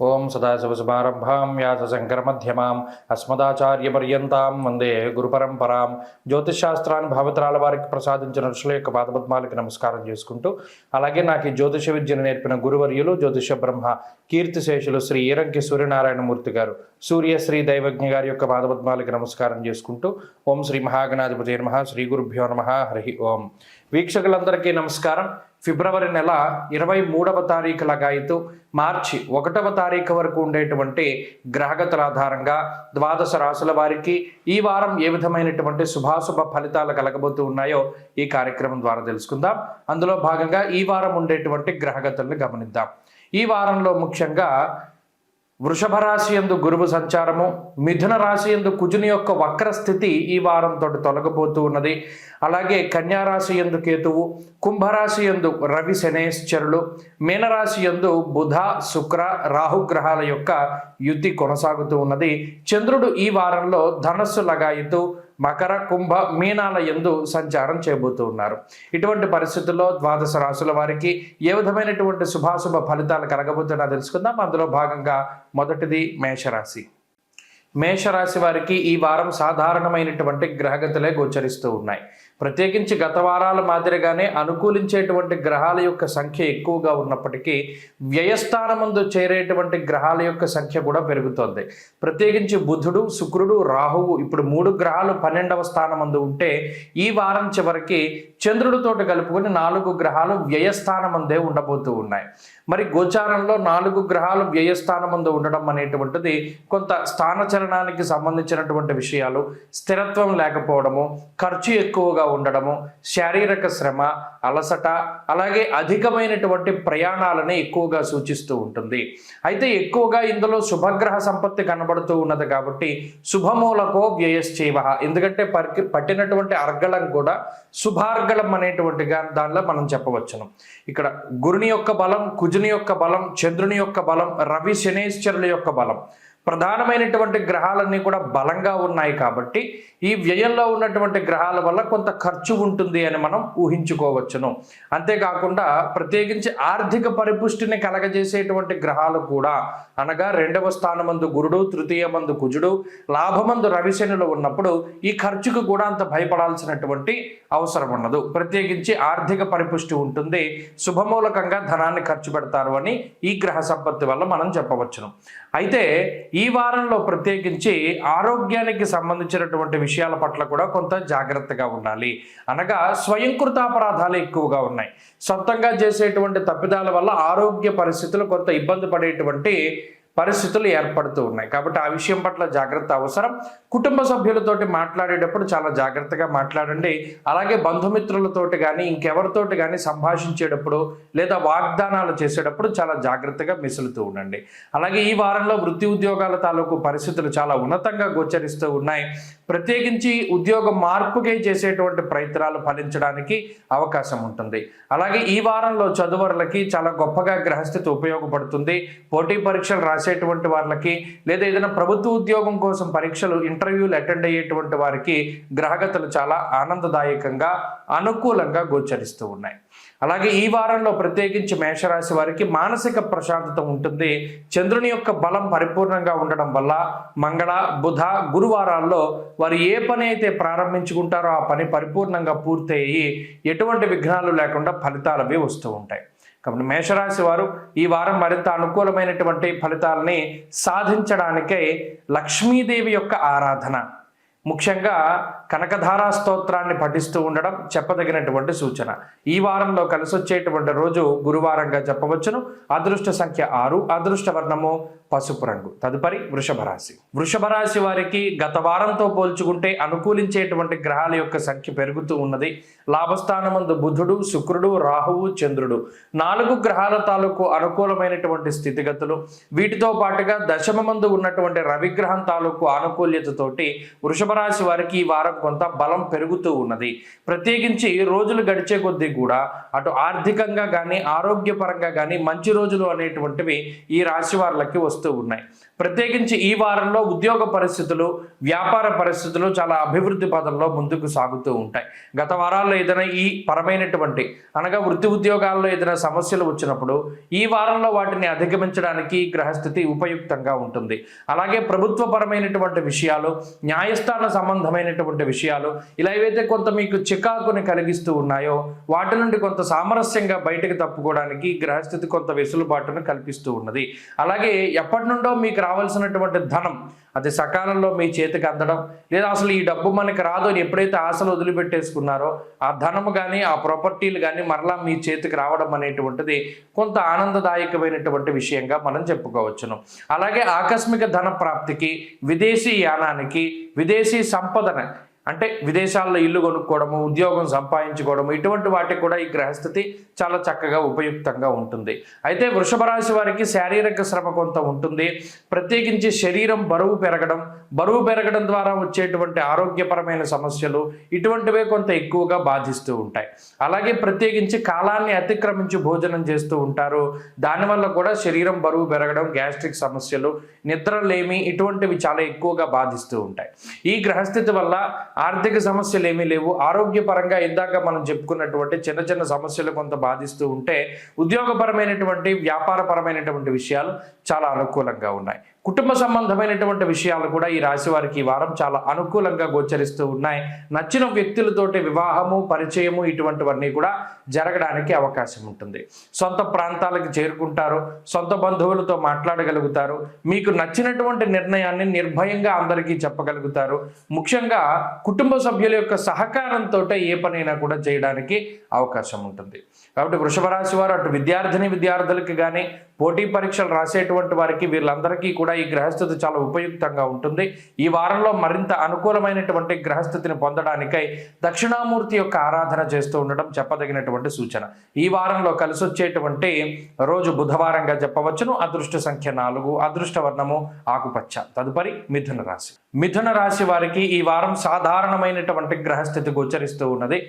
ఓం సదాశివసమారంభాం వ్యాసశంకరమధ్యమాం అస్మదాచార్యపర్యంతాం వందే గురుపరంపరాం. జ్యోతిషశాస్త్రాన్ని భావతరాల వారికి ప్రసాదించిన ఋషుల యొక్క పాదపద్మాలకి నమస్కారం చేసుకుంటూ, అలాగే నాకు ఈ జ్యోతిష విద్యను నేర్పిన గురువర్యులు జ్యోతిష బ్రహ్మ కీర్తిశేషులు శ్రీ ఈరంకి సూర్యనారాయణమూర్తి గారు, సూర్యశ్రీ దైవజ్ఞ గారి యొక్క పాదపద్మాలకి నమస్కారం చేసుకుంటూ, ఓం శ్రీ మహాగణాధిపతి నమః, శ్రీ గురుభ్యో నమః, హరి ఓం. వీక్షకులందరికీ నమస్కారం. ఫిబ్రవరి నెల 23వ తారీఖు లగాయితూ మార్చి 1వ తారీఖు వరకు ఉండేటువంటి గ్రహగతుల ఆధారంగా ద్వాదశ రాశుల వారికి ఈ వారం ఏ విధమైనటువంటి శుభాశుభ ఫలితాలు కలగబోతూ ఉన్నాయో ఈ కార్యక్రమం ద్వారా తెలుసుకుందాం. అందులో భాగంగా ఈ వారం ఉండేటువంటి గ్రహగతులను గమనిద్దాం. ఈ వారంలో ముఖ్యంగా వృషభ రాశి యందు గురువు సంచారము, మిథున రాశి యందు కుజుని యొక్క వక్ర స్థితి ఈ వారంతో తొలగబోతూ ఉన్నది. అలాగే కన్యారాశి యందు కేతువు, కుంభరాశి యందు రవి శనేశ్వరులు, మీనరాశి యందు బుధ శుక్ర రాహుగ్రహాల యొక్క యుతి కొనసాగుతూ ఉన్నది. చంద్రుడు ఈ వారంలో ధనస్సు లగాయితూ మకర కుంభ మీనాల యందు సంచారం చేయబోతూ ఉన్నారు. ఇటువంటి పరిస్థితుల్లో ద్వాదశ రాశుల వారికి ఏ విధమైనటువంటి శుభాశుభ ఫలితాలు కలగబోతున్నా తెలుసుకుందాం. అందులో భాగంగా మొదటిది మేషరాశి. మేషరాశి వారికి ఈ వారం సాధారణమైనటువంటి గ్రహగతులే గోచరిస్తూ ఉన్నాయి. ప్రత్యేకించి గత వారాల మాదిరిగానే అనుకూలించేటువంటి గ్రహాల యొక్క సంఖ్య ఎక్కువగా ఉన్నప్పటికీ వ్యయస్థానమందు చేరేటువంటి గ్రహాల యొక్క సంఖ్య కూడా పెరుగుతోంది. ప్రత్యేకించి బుధుడు, శుక్రుడు, రాహువు ఇప్పుడు 3 గ్రహాలు 12వ స్థానమందు ఉంటే ఈ వారం చివరికి చంద్రుడితోటి కలుపుకొని 4 గ్రహాలు వ్యయస్థానమందే ఉండబోతూ ఉన్నాయి. మరి గోచారంలో 4 గ్రహాలు వ్యయస్థానమందు ఉండడం అనేటువంటిది కొంత స్థానచలనానికి సంబంధించినటువంటి విషయాలు, స్థిరత్వం లేకపోవడము, ఖర్చు ఎక్కువగా ఉండడము, శారీరక శ్రమ, అలసట, అలాగే అధికమైనటువంటి ప్రయాణాలని ఎక్కువగా సూచిస్తూ ఉంటుంది. అయితే ఎక్కువగా ఇందులో శుభగ్రహ సంపత్తి కనబడుతూ ఉన్నది కాబట్టి శుభమూలకో వ్యయశ్చైవ, ఎందుకంటే పట్టినటువంటి అర్గళం కూడా శుభార్గళం అనేటువంటి దానిలో మనం చెప్పవచ్చును. ఇక్కడ గురుని యొక్క బలం, కుజుని యొక్క బలం, చంద్రుని యొక్క బలం, రవి శనేశ్వరుల యొక్క బలం, ప్రధానమైనటువంటి గ్రహాలన్నీ కూడా బలంగా ఉన్నాయి కాబట్టి ఈ వ్యయంలో ఉన్నటువంటి గ్రహాల వల్ల కొంత ఖర్చు ఉంటుంది అని మనం ఊహించుకోవచ్చును. అంతేకాకుండా ప్రత్యేకించి ఆర్థిక పరిపుష్టిని కలగజేసేటువంటి గ్రహాలు కూడా, అనగా 2వ స్థానమందు గురుడు, 3వ మందు కుజుడు, లాభమందు రవిశనులు ఉన్నప్పుడు ఈ ఖర్చుకు కూడా అంత భయపడాల్సినటువంటి అవసరం ఉండదు. ప్రత్యేకించి ఆర్థిక పరిపుష్టి ఉంటుంది, శుభమూలకంగా ధనాన్ని ఖర్చు పెడతారు అని ఈ గ్రహ సంపత్తి వల్ల మనం చెప్పవచ్చును. అయితే ఈ వారంలో ప్రత్యేకించి ఆరోగ్యానికి సంబంధించినటువంటి విషయాల పట్ల కూడా కొంత జాగ్రత్తగా ఉండాలి. అనగా స్వయంకృతాపరాధాలు ఎక్కువగా ఉన్నాయి. సొంతంగా చేసేటువంటి తప్పిదాల వల్ల ఆరోగ్య పరిస్థితులు కొంత ఇబ్బంది పడేటువంటి పరిస్థితులు ఏర్పడుతూ ఉన్నాయి. కాబట్టి ఆ విషయం పట్ల జాగ్రత్త అవసరం. కుటుంబ సభ్యులతోటి మాట్లాడేటప్పుడు చాలా జాగ్రత్తగా మాట్లాడండి. అలాగే బంధుమిత్రులతోటి కానీ ఇంకెవరితోటి కానీ సంభాషించేటప్పుడు లేదా వాగ్దానాలు చేసేటప్పుడు చాలా జాగ్రత్తగా మిసులుతూ ఉండండి. అలాగే ఈ వారంలో వృత్తి ఉద్యోగాల తాలూకు పరిస్థితులు చాలా ఉన్నతంగా గోచరిస్తూ ఉన్నాయి. ప్రత్యేకించి ఉద్యోగ మార్పుకే చేసేటువంటి ప్రయత్నాలు ఫలించడానికి అవకాశం ఉంటుంది. అలాగే ఈ వారంలో చదువురులకి చాలా గొప్పగా గ్రహస్థితి ఉపయోగపడుతుంది. పోటీ పరీక్షలు రాసేటువంటి వాళ్ళకి లేదా ఏదైనా ప్రభుత్వ ఉద్యోగం కోసం పరీక్షలు ఇంటర్వ్యూలు అటెండ్ అయ్యేటువంటి వారికి గ్రహగతులు చాలా ఆనందదాయకంగా అనుకూలంగా గోచరిస్తూ ఉన్నాయి. అలాగే ఈ వారంలో ప్రత్యేకించి మేషరాశి వారికి మానసిక ప్రశాంతత ఉంటుంది. చంద్రుని యొక్క బలం పరిపూర్ణంగా ఉండడం వల్ల మంగళ, బుధ, గురువారాల్లో వారు ఏ పని అయితే ప్రారంభించుకుంటారో ఆ పని పరిపూర్ణంగా పూర్తయ్యి ఎటువంటి విఘ్నాలు లేకుండా ఫలితాలు అవి వస్తూ ఉంటాయి. కాబట్టి మేషరాశి వారు ఈ వారం మరింత అనుకూలమైనటువంటి ఫలితాలని సాధించడానికై లక్ష్మీదేవి యొక్క ఆరాధన, ముఖ్యంగా కనకధారా స్తోత్రాన్ని పఠిస్తూ ఉండడం చెప్పదగినటువంటి సూచన. ఈ వారంలో కలిసి వచ్చేటువంటి రోజు గురువారంగా చెప్పవచ్చును. అదృష్ట సంఖ్య 6, అదృష్ట వర్ణము పసుపు రంగు. తదుపరి వృషభ రాశి. వృషభ రాశి వారికి గత వారంతో పోల్చుకుంటే అనుకూలించేటువంటి గ్రహాల యొక్క సంఖ్య పెరుగుతూ ఉన్నది. లాభస్థానమందు బుధుడు, శుక్రుడు, రాహువు, చంద్రుడు 4 గ్రహాల తాలూకు అనుకూలమైనటువంటి స్థితిగతులు, వీటితో పాటుగా దశమమందు ఉన్నటువంటి రవిగ్రహం తాలూకు ఆనుకూల్యతతోటి వృషభ రాశి వారికి ఈ వారం కొంత బలం పెరుగుతూ ఉన్నది. ప్రత్యేకించి రోజులు గడిచే కొద్దీ కూడా అటు ఆర్థికంగా కానీ ఆరోగ్యపరంగా కానీ మంచి రోజులు అనేటువంటివి ఈ రాశి వారికి వస్తూ ఉన్నాయి. ప్రత్యేకించి ఈ వారంలో ఉద్యోగ పరిస్థితులు, వ్యాపార పరిస్థితులు చాలా అభివృద్ధి పదంలో ముందుకు సాగుతూ ఉంటాయి. గత వారాల్లో ఏదైనా ఈ పరమైనటువంటి అనగా వృత్తి ఉద్యోగాల్లో ఏదైనా సమస్యలు వచ్చినప్పుడు ఈ వారంలో వాటిని అధిగమించడానికి గ్రహస్థితి ఉపయుక్తంగా ఉంటుంది. అలాగే ప్రభుత్వపరమైనటువంటి విషయాలు, న్యాయస్థాన సంబంధమైనటువంటి విషయాలు ఇలా ఏవైతే కొంత మీకు చికాకుని కలిగిస్తూ ఉన్నాయో వాటి నుండి కొంత సామరస్యంగా బయటకు తప్పుకోవడానికి గ్రహస్థితి కొంత వెసులుబాటును కల్పిస్తూ ఉన్నది. అలాగే ఎప్పటి నుండో మీకు రావాల్సినటువంటి ధనం అది సకాలంలో మీ చేతికి అందడం, లేదా అసలు ఈ డబ్బు మనకి రాదు అని ఎప్పుడైతే ఆశలు వదిలిపెట్టేసుకున్నారో ఆ ధనము కానీ ఆ ప్రాపర్టీలు కానీ మరలా మీ చేతికి రావడం అనేటువంటిది కొంత ఆనందదాయకమైనటువంటి విషయంగా మనం చెప్పుకోవచ్చును. అలాగే ఆకస్మిక ధన ప్రాప్తికి, విదేశీ యానానికి, విదేశీ సంపదన అంటే విదేశాల్లో ఇల్లు కొనుక్కోవడము, ఉద్యోగం సంపాదించుకోవడము ఇటువంటి వాటికి కూడా ఈ గ్రహస్థితి చాలా చక్కగా ఉపయుక్తంగా ఉంటుంది. అయితే వృషభ రాశి వారికి శారీరక శ్రమ కొంత ఉంటుంది. ప్రత్యేకించి శరీరం బరువు పెరగడం ద్వారా వచ్చేటువంటి ఆరోగ్యపరమైన సమస్యలు ఇటువంటివే కొంత ఎక్కువగా బాధిస్తూ ఉంటాయి. అలాగే ప్రత్యేకించి కాలాన్ని అతిక్రమించి భోజనం చేస్తూ ఉంటారు. దానివల్ల కూడా శరీరం బరువు పెరగడం, గ్యాస్ట్రిక్ సమస్యలు, నిద్రలేమి ఇటువంటివి చాలా ఎక్కువగా బాధిస్తూ ఉంటాయి. ఈ గ్రహస్థితి వల్ల ఆర్థిక సమస్యలు ఏమీ లేవు. ఆరోగ్యపరంగా ఇందాక మనం చెప్పుకున్నటువంటి చిన్న చిన్న సమస్యలు కొంత బాధిస్తూ ఉంటే ఉద్యోగపరమైనటువంటి, వ్యాపారపరమైనటువంటి విషయాలు చాలా అనుకూలంగా ఉన్నాయి. కుటుంబ సంబంధమైనటువంటి విషయాలు కూడా ఈ రాశి వారికి ఈ వారం చాలా అనుకూలంగా గోచరిస్తూ ఉన్నాయి. నచ్చిన వ్యక్తులతోటి వివాహము, పరిచయము ఇటువంటివన్నీ కూడా జరగడానికి అవకాశం ఉంటుంది. సొంత ప్రాంతాలకు చేరుకుంటారు, సొంత బంధువులతో మాట్లాడగలుగుతారు, మీకు నచ్చినటువంటి నిర్ణయాన్ని నిర్భయంగా అందరికీ చెప్పగలుగుతారు. ముఖ్యంగా కుటుంబ సభ్యుల యొక్క సహకారంతో ఏ పనైనా కూడా చేయడానికి అవకాశం ఉంటుంది. కాబట్టి వృషభ రాశి వారు అటు విద్యార్థులకి కానీ, పోటీ పరీక్షలు రాసేటువంటి వారికి వీళ్ళందరికీ కూడా ఈ గ్రహస్థితి చాలా ఉపయుక్తంగా ఉంటుంది. ఈ వారంలో మరింత అనుకూలమైనటువంటి గ్రహస్థితిని పొందడానికై దక్షిణామూర్తి యొక్క ఆరాధన చేస్తూ ఉండడం చెప్పదగినటువంటి సూచన. ఈ వారంలో కలిసి వచ్చేటువంటి రోజు బుధవారంగా చెప్పవచ్చును. అదృష్ట సంఖ్య 4, అదృష్ట వర్ణము ఆకుపచ్చ. తదుపరి మిథున రాశి వారికి ఈ వారం సాధారణమైనటువంటి గ్రహస్థితి గోచరిస్తూ ఉన్నది.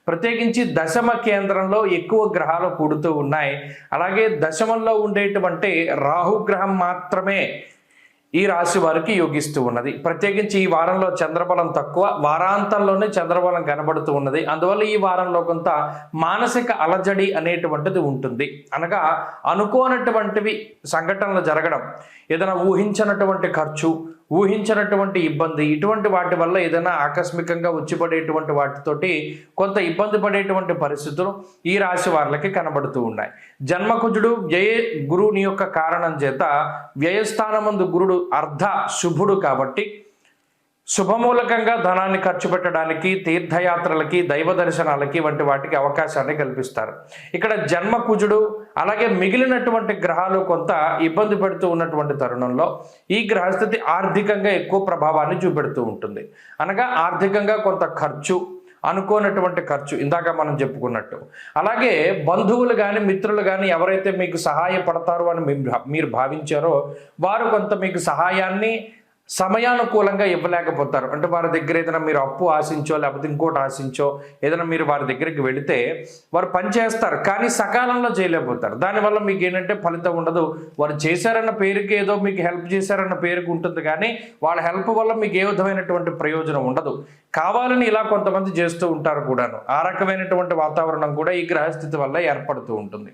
ప్రత్యేకించి దశమ కేంద్రంలో ఎక్కువ గ్రహాలు కూడుతూ ఉన్నాయి. అలాగే దశమంలో ఉండేటువంటి రాహుగ్రహం మాత్రమే ఈ రాశి వారికి యోగిస్తూ ఉన్నది. ప్రత్యేకించి ఈ వారంలో చంద్రబలం తక్కువ, వారాంతంలోనే చంద్రబలం కనబడుతూ ఉన్నది. అందువల్ల ఈ వారంలో కొంత మానసిక అలజడి అనేటువంటిది ఉంటుంది. అనగా అనుకోనటువంటివి సంఘటనలు జరగడం, ఏదైనా ఊహించినటువంటి ఖర్చు, ఊహించినటువంటి ఇబ్బంది ఇటువంటి వాటి వల్ల ఏదైనా ఆకస్మికంగా వచ్చిపడేటువంటి వాటితోటి కొంత ఇబ్బంది పడేటువంటి పరిస్థితులు ఈ రాశి వారికి కనబడుతూ ఉన్నాయి. జన్మకుజుడు వ్యయ గురువుని యొక్క కారణం చేత వ్యయస్థానమందు గురుడు అర్ధ శుభుడు కాబట్టి శుభమూలకంగా ధనాన్ని ఖర్చు పెట్టడానికి, తీర్థయాత్రలకి, దైవ దర్శనాలకి వంటి వాటికి అవకాశాన్ని కల్పిస్తారు. ఇక్కడ జన్మకుజుడు అలాగే మిగిలినటువంటి గ్రహాలు కొంత ఇబ్బంది పెడుతూ ఉన్నటువంటి తరుణంలో ఈ గ్రహస్థితి ఆర్థికంగా ఎక్కువ ప్రభావాన్ని చూపెడుతూ ఉంటుంది. అనగా ఆర్థికంగా కొంత ఖర్చు, అనుకోనటువంటి ఖర్చు ఇందాక మనం చెప్పుకున్నట్టు. అలాగే బంధువులు కానీ, మిత్రులు కానీ ఎవరైతే మీకు సహాయపడతారు అని మీరు భావించారో వారు కొంత మీకు సహాయాన్ని సమయానుకూలంగా ఇవ్వలేకపోతారు. అంటే వారి దగ్గర ఏదైనా మీరు అప్పు ఆశించో లేకపోతే ఇంకోటి ఆశించో ఏదైనా మీరు వారి దగ్గరికి వెళితే వారు పని చేస్తారు, కానీ సకాలంలో చేయలేకపోతారు. దానివల్ల మీకు ఏంటంటే ఫలితం ఉండదు. వారు చేశారన్న పేరుకి ఏదో మీకు హెల్ప్ చేశారన్న పేరుకి ఉంటుంది, కానీ వాళ్ళ హెల్ప్ వల్ల మీకు ఏ విధమైనటువంటి ప్రయోజనం ఉండదు. కావాలని ఇలా కొంతమంది చేస్తూ ఉంటారు కూడాను. ఆ రకమైనటువంటి వాతావరణం కూడా ఈ గ్రహస్థితి వల్ల ఏర్పడుతూ ఉంటుంది.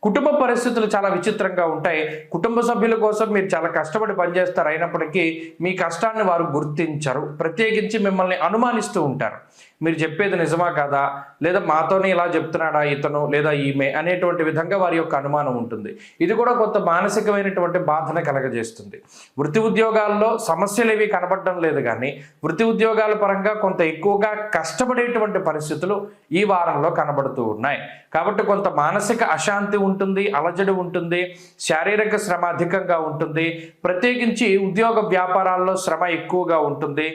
కుటుంబ పరిస్థితులు చాలా విచిత్రంగా ఉంటాయి. కుటుంబ సభ్యుల కోసం మీరు చాలా కష్టపడి పనిచేస్తారు, అయినప్పటికీ మీ కష్టాన్ని వారు గుర్తించరు. ప్రత్యేకించి మిమ్మల్ని అనుమానిస్తూ ఉంటారు. మీరు చెప్పేది నిజమా కాదా, లేదా మాతోనే ఇలా చెప్తున్నాడా ఇతను లేదా ఈమె అనేటువంటి విధంగా వారి యొక్క అనుమానం ఉంటుంది. ఇది కూడా కొంత మానసికమైనటువంటి బాధన కలగజేస్తుంది. వృత్తి ఉద్యోగాల్లో సమస్యలు ఏవి కనబడడం లేదు, కానీ వృత్తి ఉద్యోగాల పరంగా కొంత ఎక్కువగా కష్టపడేటువంటి పరిస్థితులు ఈ వారంలో కనబడుతూ ఉన్నాయి. కాబట్టి కొంత మానసిక అశాంతి ఉంటుంది, అలజడి ఉంటుంది, శారీరక శ్రమ అధికంగా ఉంటుంది. ప్రత్యేకించి ఉద్యోగ వ్యాపారాల్లో శ్రమ ఎక్కువగా ఉంటుంది.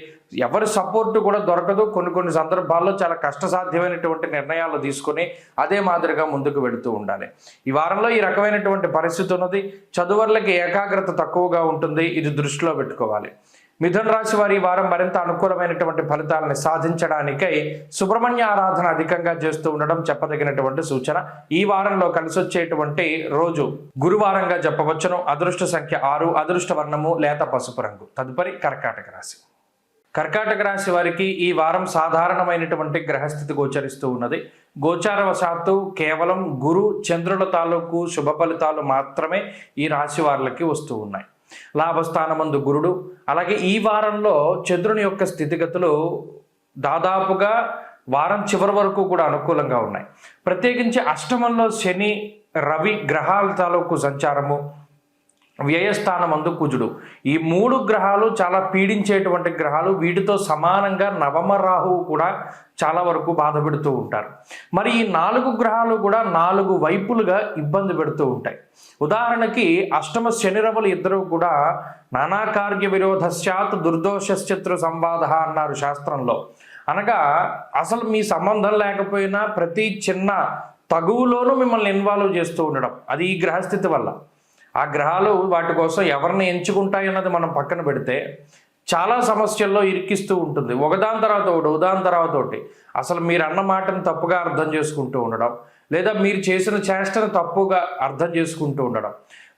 ఎవరి సపోర్టు కూడా దొరకదు. కొన్ని సందర్భాల్లో చాలా కష్టసాధ్యమైనటువంటి నిర్ణయాలు తీసుకొని అదే మాదిరిగా ముందుకు వెళుతూ ఉండాలి. ఈ వారంలో ఈ రకమైనటువంటి పరిస్థితి ఉన్నది. చదువులకి ఏకాగ్రత తక్కువగా ఉంటుంది, ఇది దృష్టిలో పెట్టుకోవాలి. మిథున రాశి వారి వారం మరింత అనుకూలమైనటువంటి ఫలితాలను సాధించడానికై సుబ్రహ్మణ్య ఆరాధన అధికంగా చేస్తూ ఉండడం చెప్పదగినటువంటి సూచన. ఈ వారంలో కలిసి వచ్చేటువంటి రోజు గురువారంగా చెప్పవచ్చును. అదృష్ట సంఖ్య 6, అదృష్ట వర్ణము లేత పసుపు రంగు. తదుపరి కర్కాటక రాశి. కర్కాటక రాశి వారికి ఈ వారం సాధారణమైనటువంటి గ్రహస్థితి గోచరిస్తూ ఉన్నది. గోచారవశాత్తు కేవలం గురు చంద్రుల తాలూకు శుభ ఫలితాలు మాత్రమే ఈ రాశి వారికి వస్తూ ఉన్నాయి. లాభస్థానమందు గురుడు, అలాగే ఈ వారంలో చంద్రుని యొక్క స్థితిగతులు దాదాపుగా వారం చివరి వరకు కూడా అనుకూలంగా ఉన్నాయి. ప్రత్యేకించి అష్టమంలో శని, రవి గ్రహాల తాలూకు సంచారము, వ్యయస్థానమందు కుజుడు, ఈ 3 గ్రహాలు చాలా పీడించేటువంటి గ్రహాలు. వీటితో సమానంగా నవమ రాహువు కూడా చాలా వరకు బాధ పెడుతూ ఉంటారు. మరి ఈ 4 గ్రహాలు కూడా 4 వైపులుగా ఇబ్బంది పెడుతూ ఉంటాయి. ఉదాహరణకి అష్టమ శని రవులు ఇద్దరు కూడా నానాకార్య విరోధస్యాత్ దుర్దోషశత్రు సంవాద అన్నారు శాస్త్రంలో. అనగా అసలు మీ సంబంధం లేకపోయినా ప్రతి చిన్న తగువులోనూ మిమ్మల్ని ఇన్వాల్వ్ చేస్తూ ఉండడం, అది ఈ గ్రహస్థితి వల్ల. ఆ గ్రహాలు వాటి కోసం ఎవరిని ఎంచుకుంటాయి అన్నది మనం పక్కన పెడితే చాలా సమస్యల్లో ఇరికిస్తూ ఉంటుంది. ఒకదాని తర్వాత ఒకటి. అసలు మీరు అన్న మాటను తప్పుగా అర్థం చేసుకుంటూ ఉండడం, లేదా మీరు చేసిన చేష్టను తప్పుగా అర్థం చేసుకుంటూ ఉండడం.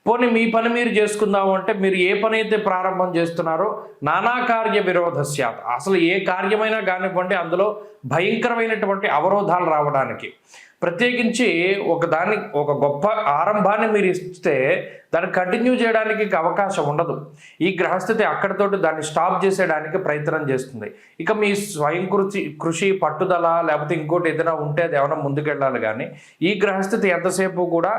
పోనీ మీ పని మీరు చేసుకుందాము అంటే మీరు ఏ పని అయితే ప్రారంభం చేస్తున్నారో నానా కార్య విరోధస్యాత్, అసలు ఏ కార్యమైనా కానివ్వండి అందులో భయంకరమైనటువంటి అవరోధాలు రావడానికి. ప్రత్యేకించి ఒక గొప్ప ఆరంభాన్ని మీరు ఇస్తే దాన్ని కంటిన్యూ చేయడానికి అవకాశం ఉండదు. ఈ గ్రహస్థితి అక్కడితోటి దాన్ని స్టాప్ చేసేయడానికి ప్రయత్నం చేస్తుంది. ఇక మీ స్వయం కృషి పట్టుదల లేకపోతే ఇంకోటి ఏదైనా ఉంటే అది ఏమైనా ముందుకెళ్ళాలి. కానీ ఈ గ్రహస్థితి ఎంతసేపు కూడా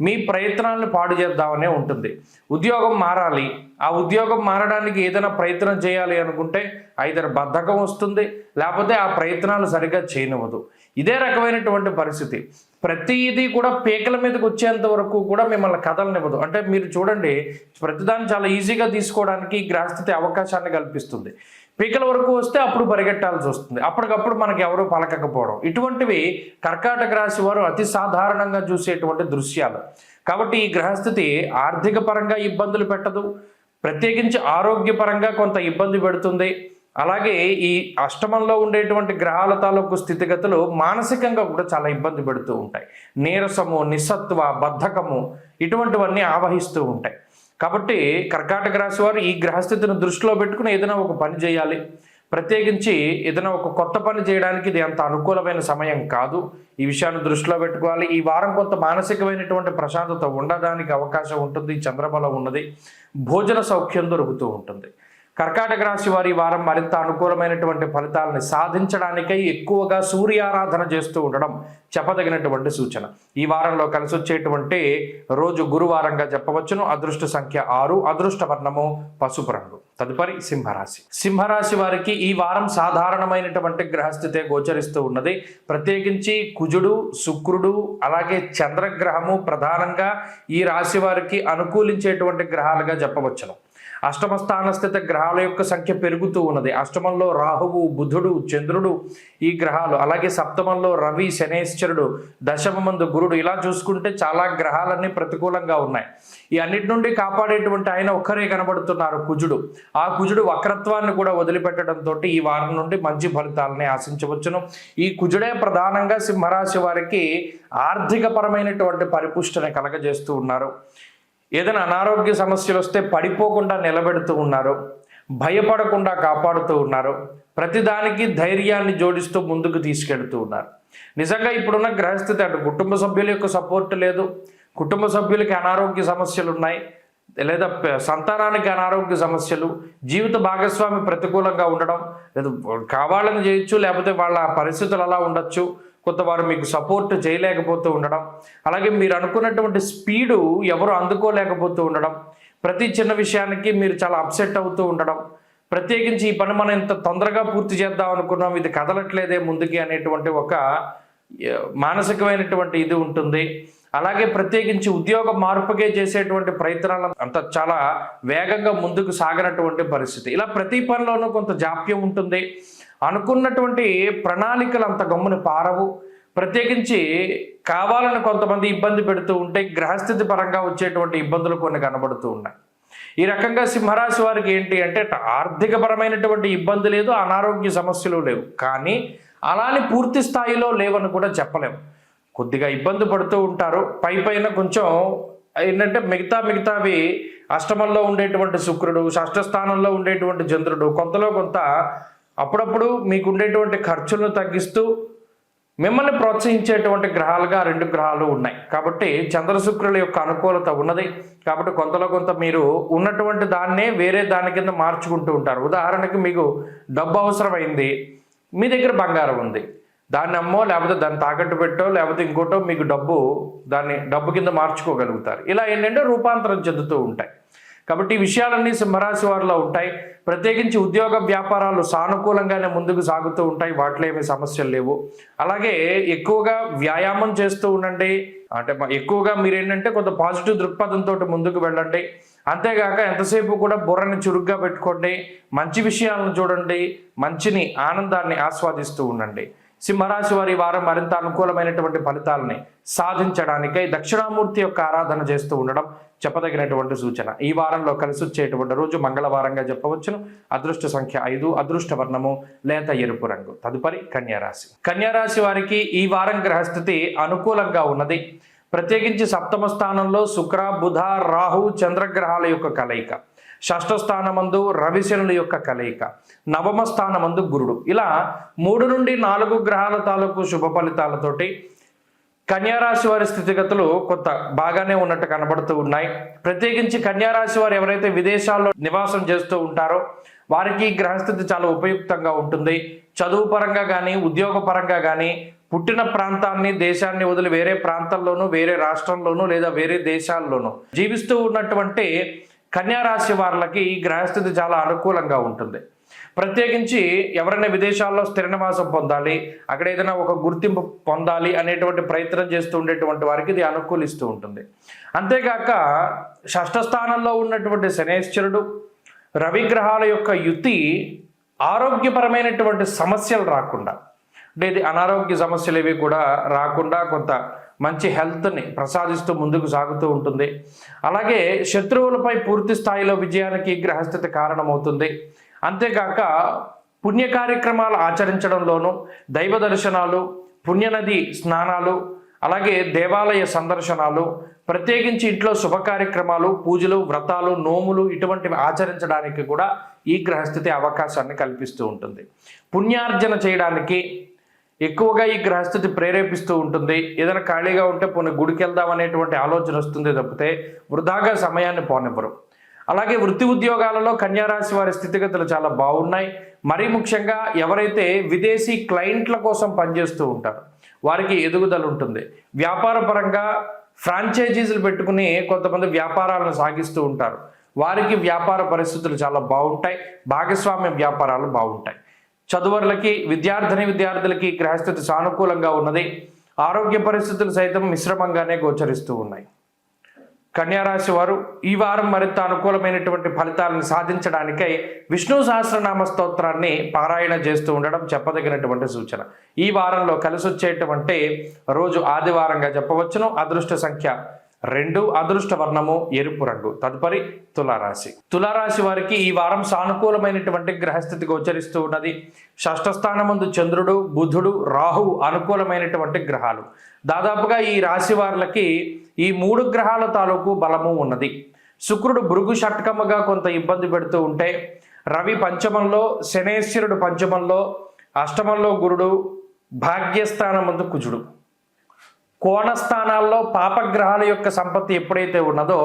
మీ ప్రయత్నాలను పాడు చేద్దామనే ఉంటుంది. ఉద్యోగం మారాలి, ఆ ఉద్యోగం మారడానికి ఏదైనా ప్రయత్నం చేయాలి అనుకుంటే ఐదర్ బద్ధకం వస్తుంది, లేకపోతే ఆ ప్రయత్నాలు సరిగ్గా చేయనివ్వదు. ఇదే రకమైనటువంటి పరిస్థితి. ప్రతిదీ కూడా పీకల మీదకి వచ్చేంత వరకు కూడా మిమ్మల్ని కదలనివ్వదు. అంటే మీరు చూడండి, ప్రతిదాన్ని చాలా ఈజీగా తీసుకోవడానికి గ్రహస్థితి అవకాశాన్ని కల్పిస్తుంది. పీకల వరకు వస్తే అప్పుడు పరిగెట్టాల్సి వస్తుంది, అప్పటికప్పుడు మనకి ఎవరు పలకకపోవడం. ఇటువంటివి కర్కాటక రాశి వారు అతి సాధారణంగా చూసేటువంటి దృశ్యాలు. కాబట్టి ఈ గ్రహస్థితి ఆర్థిక పరంగా ఇబ్బందులు పెట్టదు, ప్రత్యేకించి ఆరోగ్యపరంగా కొంత ఇబ్బంది పెడుతుంది. అలాగే ఈ అష్టమంలో ఉండేటువంటి గ్రహాల తాలూకు స్థితిగతులు మానసికంగా కూడా చాలా ఇబ్బంది పెడుతూ ఉంటాయి. నీరసము, నిస్సత్వ, బద్ధకము ఇటువంటివన్నీ ఆవహిస్తూ ఉంటాయి. కాబట్టి కర్కాటక రాశి వారు ఈ గ్రహస్థితిని దృష్టిలో పెట్టుకుని ఏదైనా ఒక పని చేయాలి. ప్రత్యేకించి ఏదైనా ఒక కొత్త పని చేయడానికి ఇది అంత అనుకూలమైన సమయం కాదు. ఈ విషయాన్ని దృష్టిలో పెట్టుకోవాలి. ఈ వారం కొంత మానసికమైనటువంటి ప్రశాంతత ఉండడానికి అవకాశం ఉంటుంది. చంద్రబలం ఉన్నది, భోజన సౌఖ్యం దొరుకుతూ ఉంటుంది. కర్కాటక రాశి వారి వారం మరింత అనుకూలమైనటువంటి ఫలితాలను సాధించడానికై ఎక్కువగా సూర్యారాధన చేస్తూ ఉండడం చెప్పదగినటువంటి సూచన. ఈ వారంలో కలిసి వచ్చేటువంటి రోజు గురువారంగా చెప్పవచ్చును. అదృష్ట సంఖ్య 6, అదృష్ట వర్ణము పసుపు రంగు. తదుపరి సింహరాశి. సింహరాశి వారికి ఈ వారం సాధారణమైనటువంటి గ్రహస్థితే గోచరిస్తూ ఉన్నది. ప్రత్యేకించి కుజుడు, శుక్రుడు, అలాగే చంద్రగ్రహము ప్రధానంగా ఈ రాశి వారికి అనుకూలించేటువంటి గ్రహాలుగా చెప్పవచ్చును. అష్టమ స్థానస్థిత గ్రహాల యొక్క సంఖ్య పెరుగుతూ ఉన్నది. అష్టమంలో రాహువు, బుధుడు, చంద్రుడు ఈ గ్రహాలు, అలాగే సప్తమంలో రవి, శనేశ్వరుడు, దశమందు గురుడు. ఇలా చూసుకుంటే చాలా గ్రహాలన్నీ ప్రతికూలంగా ఉన్నాయి. ఈ అన్నిటి నుండి కాపాడేటువంటి ఆయన ఒక్కరే కనబడుతున్నారు, కుజుడు. ఆ కుజుడు వక్రత్వాన్ని కూడా వదిలిపెట్టడంతో ఈ వారం నుండి మంచి ఫలితాలని ఆశించవచ్చును. ఈ కుజుడే ప్రధానంగా సింహరాశి వారికి ఆర్థిక పరమైనటువంటి పరిపుష్టిని కలగజేస్తూ ఉన్నారు. ఏదైనా అనారోగ్య సమస్యలు వస్తే పడిపోకుండా నిలబెడుతూ ఉన్నారు, భయపడకుండా కాపాడుతూ ఉన్నారు, ప్రతిదానికి ధైర్యాన్ని జోడిస్తూ ముందుకు తీసుకెళ్తూ ఉన్నారు. నిజంగా ఇప్పుడున్న గ్రహస్థితి అటు కుటుంబ సభ్యుల యొక్క సపోర్ట్ లేదు, కుటుంబ సభ్యులకి అనారోగ్య సమస్యలు ఉన్నాయి, లేదా సంతానానికి అనారోగ్య సమస్యలు, జీవిత భాగస్వామి ప్రతికూలంగా ఉండడం, లేదా కావాలని చేయొచ్చు, లేకపోతే వాళ్ళ పరిస్థితులు అలా ఉండొచ్చు, కొంతవారు మీకు సపోర్ట్ చేయలేకపోతూ ఉండడం, అలాగే మీరు అనుకున్నటువంటి స్పీడు ఎవరు అందుకోలేకపోతూ ఉండడం, ప్రతి చిన్న విషయానికి మీరు చాలా అప్సెట్ అవుతూ ఉండడం, ప్రత్యేకించి ఈ పని మనం ఇంత తొందరగా పూర్తి చేద్దాం అనుకున్నాం, ఇది కదలట్లేదే ముందుకి అనేటువంటి ఒక మానసికమైనటువంటి ఇది ఉంటుంది. అలాగే ప్రత్యేకించి ఉద్యోగ మార్పుకే చేసేటువంటి ప్రయత్నాలు అంత చాలా వేగంగా ముందుకు సాగినటువంటి పరిస్థితి. ఇలా ప్రతి పనిలోనూ కొంత జాప్యం ఉంటుంది. అనుకున్నటువంటి ప్రణాళికలు అంత గమ్మున పారవు. ప్రత్యేకించి కావాలని కొంతమంది ఇబ్బంది పెడుతూ ఉంటే గ్రహస్థితి పరంగా వచ్చేటువంటి ఇబ్బందులు కొన్ని కనబడుతూ ఉన్నాయి. ఈ రకంగా సింహరాశి వారికి ఏంటి అంటే ఆర్థికపరమైనటువంటి ఇబ్బంది లేదు, అనారోగ్య సమస్యలు లేవు, కానీ అలానే పూర్తి స్థాయిలో లేవని కూడా చెప్పలేము. కొద్దిగా ఇబ్బంది పడుతూ ఉంటారు. పైన కొంచెం ఏంటంటే మిగతావి అష్టమంలో ఉండేటువంటి శుక్రుడు, షష్ఠ స్థానంలో ఉండేటువంటి చంద్రుడు కొంతలో కొంత అప్పుడప్పుడు మీకు ఉండేటువంటి ఖర్చులను తగ్గిస్తూ మిమ్మల్ని ప్రోత్సహించేటువంటి గ్రహాలుగా 2 గ్రహాలు ఉన్నాయి. కాబట్టి చంద్ర శుక్రుల యొక్క అనుకూలత ఉన్నది. కాబట్టి కొంతలో కొంత మీరు ఉన్నటువంటి దాన్నే వేరే దాని కింద మార్చుకుంటూ ఉంటారు. ఉదాహరణకి మీకు డబ్బు అవసరమైంది, మీ దగ్గర బంగారం ఉంది, దాన్ని అమ్మో లేకపోతే దాన్ని తాకట్టు పెట్టో లేకపోతే ఇంకోటో మీకు దాన్ని డబ్బు కింద మార్చుకోగలుగుతారు. ఇలా ఏంటంటే రూపాంతరం చెందుతూ ఉంటాయి. కాబట్టి ఈ విషయాలన్నీ సింహరాశి వారిలో ఉంటాయి. ప్రత్యేకించి ఉద్యోగ వ్యాపారాలు సానుకూలంగానే ముందుకు సాగుతూ ఉంటాయి, వాటిలో ఏమీ సమస్యలు లేవు. అలాగే ఎక్కువగా వ్యాయామం చేస్తూ ఉండండి. అంటే ఎక్కువగా మీరేంటంటే కొంత పాజిటివ్ దృక్పథంతో ముందుకు వెళ్ళండి. అంతేగాక ఎంతసేపు కూడా బుర్రని చురుగ్గా పెట్టుకోండి, మంచి విషయాలను చూడండి, మంచిని ఆనందాన్ని ఆస్వాదిస్తూ ఉండండి. సింహరాశి వారి వారం మరింత అనుకూలమైనటువంటి ఫలితాలని సాధించడానికై దక్షిణామూర్తి యొక్క ఆరాధన చేస్తూ ఉండడం చెప్పదగినటువంటి సూచన. ఈ వారంలో కలిసి వచ్చేటువంటి రోజు మంగళవారంగా చెప్పవచ్చును. అదృష్ట సంఖ్య 5, అదృష్ట వర్ణము లేత ఎరుపు రంగు. తదుపరి కన్యారాశి. కన్యారాశి వారికి ఈ వారం గ్రహస్థితి అనుకూలంగా ఉన్నది. ప్రత్యేకించి సప్తమ స్థానంలో శుక్ర, బుధ, రాహు, చంద్రగ్రహాల యొక్క కలయిక, షష్ఠ స్థానమందు రవిశనుల యొక్క కలయిక, నవమ స్థానమందు గురుడు, ఇలా 3 నుండి 4 గ్రహాల తాలూకు శుభ ఫలితాలతోటి కన్యారాశి వారి స్థితిగతులు కొంత బాగానే ఉన్నట్టు కనబడుతూ ఉన్నాయి. ప్రత్యేకించి కన్యారాశి వారు ఎవరైతే విదేశాల్లో నివాసం చేస్తూ ఉంటారో వారికి గ్రహస్థితి చాలా ఉపయుక్తంగా ఉంటుంది. చదువు పరంగా కానీ ఉద్యోగ పరంగా కానీ పుట్టిన ప్రాంతాన్ని దేశాన్ని వదిలి వేరే ప్రాంతాల్లోనూ వేరే రాష్ట్రంలోనూ లేదా వేరే దేశాల్లోనూ జీవిస్తూ ఉన్నటువంటి కన్యారాశి వారికి ఈ గ్రహస్థితి చాలా అనుకూలంగా ఉంటుంది. ప్రత్యేకించి ఎవరైనా విదేశాల్లో స్థిర నివాసం పొందాలి, అక్కడ ఏదైనా ఒక గుర్తింపు పొందాలి అనేటువంటి ప్రయత్నం చేస్తూ ఉండేటువంటి వారికి ఇది అనుకూలిస్తూ ఉంటుంది. అంతేగాక షష్ఠ స్థానంలో ఉన్నటువంటి శనేశ్వరుడు, రవిగ్రహాల యొక్క యుతి ఆరోగ్యపరమైనటువంటి సమస్యలు రాకుండా, అంటే ఇది అనారోగ్య సమస్యలు ఇవి కూడా రాకుండా కొంత మంచి హెల్త్ని ప్రసాదిస్తూ ముందుకు సాగుతూ ఉంటుంది. అలాగే శత్రువులపై పూర్తి స్థాయిలో విజయానికి గ్రహస్థితి కారణమవుతుంది. అంతేకాక పుణ్య కార్యక్రమాలు ఆచరించడంలోనూ దైవ దర్శనాలు, పుణ్యనది స్నానాలు, అలాగే దేవాలయ సందర్శనాలు, ప్రత్యేకించి ఇంట్లో శుభ కార్యక్రమాలు, పూజలు, వ్రతాలు, నోములు ఇటువంటివి ఆచరించడానికి కూడా ఈ గ్రహస్థితి అవకాశాన్ని కల్పిస్తూ ఉంటుంది. పుణ్యార్జన చేయడానికి ఎక్కువగా ఈ గ్రహస్థితి ప్రేరేపిస్తూ ఉంటుంది. ఏదైనా ఖాళీగా ఉంటే పోనీ గుడికి వెళ్దాం అనేటువంటి ఆలోచన వస్తుంది తప్పితే వృధాగా సమయాన్ని పోనివ్వరు. అలాగే వృత్తి ఉద్యోగాలలో కన్యారాశి వారి స్థితిగతులు చాలా బాగున్నాయి. మరీ ముఖ్యంగా ఎవరైతే విదేశీ క్లయింట్ల కోసం పనిచేస్తూ ఉంటారో వారికి ఎదుగుదల ఉంటుంది. వ్యాపార పరంగా ఫ్రాంచైజీలు పెట్టుకుని కొంతమంది వ్యాపారాలను సాగిస్తూ ఉంటారు, వారికి వ్యాపార పరిస్థితులు చాలా బాగుంటాయి. భాగస్వామ్య వ్యాపారాలు బాగుంటాయి. చదువులకి విద్యార్థులకి గ్రహస్థితి సానుకూలంగా ఉన్నది. ఆరోగ్య పరిస్థితులు సైతం మిశ్రమంగానే గోచరిస్తూ ఉన్నాయి. కన్యారాశి వారు ఈ వారం మరింత అనుకూలమైనటువంటి ఫలితాలను సాధించడానికై విష్ణు సహస్రనామ స్తోత్రాన్ని పారాయణ చేస్తూ ఉండడం చెప్పదగినటువంటి సూచన. ఈ వారంలో కలిసి వచ్చేటువంటి రోజు ఆదివారంగా చెప్పవచ్చును. అదృష్ట సంఖ్య 2, అదృష్ట వర్ణము ఎరుపు రంగు. తదుపరి తులారాశి. తులారాశి వారికి ఈ వారం సానుకూలమైనటువంటి గ్రహస్థితి గోచరిస్తూ ఉన్నది. షష్ఠ స్థానమందు చంద్రుడు, బుధుడు, రాహువు అనుకూలమైనటువంటి గ్రహాలు. దాదాపుగా ఈ రాశి వారికి ఈ 3 గ్రహాల తాలూకు బలము ఉన్నది. శుక్రుడు భృగు షట్కముగా కొంత ఇబ్బంది పెడుతూ ఉంటే, రవి పంచమంలో, శనేశ్వరుడు పంచమంలో, అష్టమంలో గురుడు, భాగ్యస్థానమందు కుజుడు, కోణస్థానాల్లో పాపగ్రహాల యొక్క సంపత్తి ఎప్పుడైతే ఉన్నదో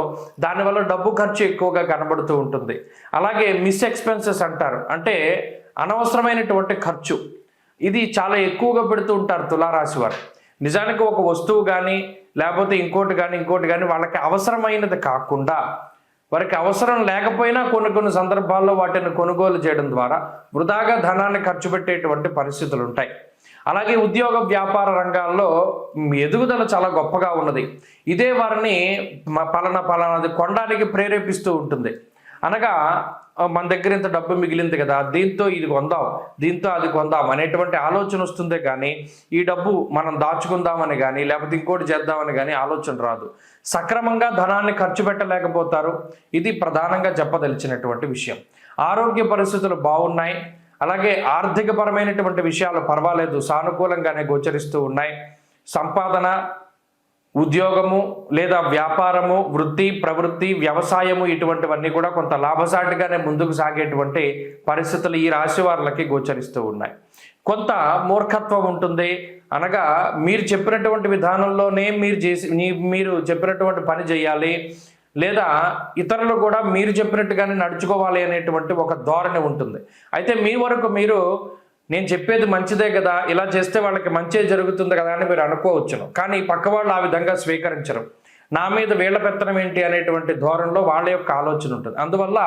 దానివల్ల డబ్బు ఖర్చు ఎక్కువగా కనబడుతూ ఉంటుంది. అలాగే మిస్ ఎక్స్పెన్సెస్ అంటారు, అంటే అనవసరమైనటువంటి ఖర్చు, ఇది చాలా ఎక్కువగా పెడుతూ ఉంటారు తులారాశి వారు. నిజానికి ఒక వస్తువు కానీ లేకపోతే ఇంకోటి కానీ వాళ్ళకి అవసరమైనది కాకుండా వారికి అవసరం లేకపోయినా కొన్ని సందర్భాల్లో వాటిని కొనుగోలు చేయడం ద్వారా వృధాగా ధనాన్ని ఖర్చు పెట్టేటువంటి పరిస్థితులు ఉంటాయి. అలాగే ఉద్యోగ వ్యాపార రంగాల్లో ఎదుగుదల చాలా గొప్పగా ఉన్నది. ఇదే వారిని పలానాది కొనడానికి ప్రేరేపిస్తూ ఉంటుంది. అనగా మన దగ్గర ఇంత డబ్బు మిగిలింది కదా, దీంతో ఇది కొందాం, దీంతో అది కొందాం అనేటువంటి ఆలోచన వస్తుందే కానీ ఈ డబ్బు మనం దాచుకుందామని కానీ లేకపోతే ఇంకోటి చేద్దామని కానీ ఆలోచన రాదు. సక్రమంగా ధనాన్ని ఖర్చు పెట్టలేకపోతారు. ఇది ప్రధానంగా చెప్పదలిచినటువంటి విషయం. ఆరోగ్య పరిస్థితులు బాగున్నాయి. అలాగే ఆర్థికపరమైనటువంటి విషయాలు పర్వాలేదు, సానుకూలంగానే గోచరిస్తూ ఉన్నాయి. సంపాదన, ఉద్యోగము లేదా వ్యాపారము, వృత్తి, ప్రవృత్తి, వ్యవసాయము ఇటువంటివన్నీ కూడా కొంత లాభసాటిగానే ముందుకు సాగేటువంటి పరిస్థితులు ఈ రాశి వారికి గోచరిస్తూ ఉన్నాయి. కొంత మూర్ఖత్వం ఉంటుంది. అనగా మీరు చెప్పినటువంటి విధానంలోనే మీరు చెప్పినటువంటి పని చేయాలి, లేదా ఇతరులు కూడా మీరు చెప్పినట్టుగానే నడుచుకోవాలి అనేటువంటి ఒక ధోరణి ఉంటుంది. అయితే మీ వరకు మీరు నేను చెప్పేది మంచిదే కదా, ఇలా చేస్తే వాళ్ళకి మంచి జరుగుతుంది కదా అని మీరు అనుకోవచ్చును. కానీ పక్క వాళ్ళు ఆ విధంగా స్వీకరించరు. నా మీద వీళ్ళ పెత్తనం ఏంటి అనేటువంటి ధోరణిలో వాళ్ళ యొక్క ఆలోచన ఉంటుంది. అందువల్ల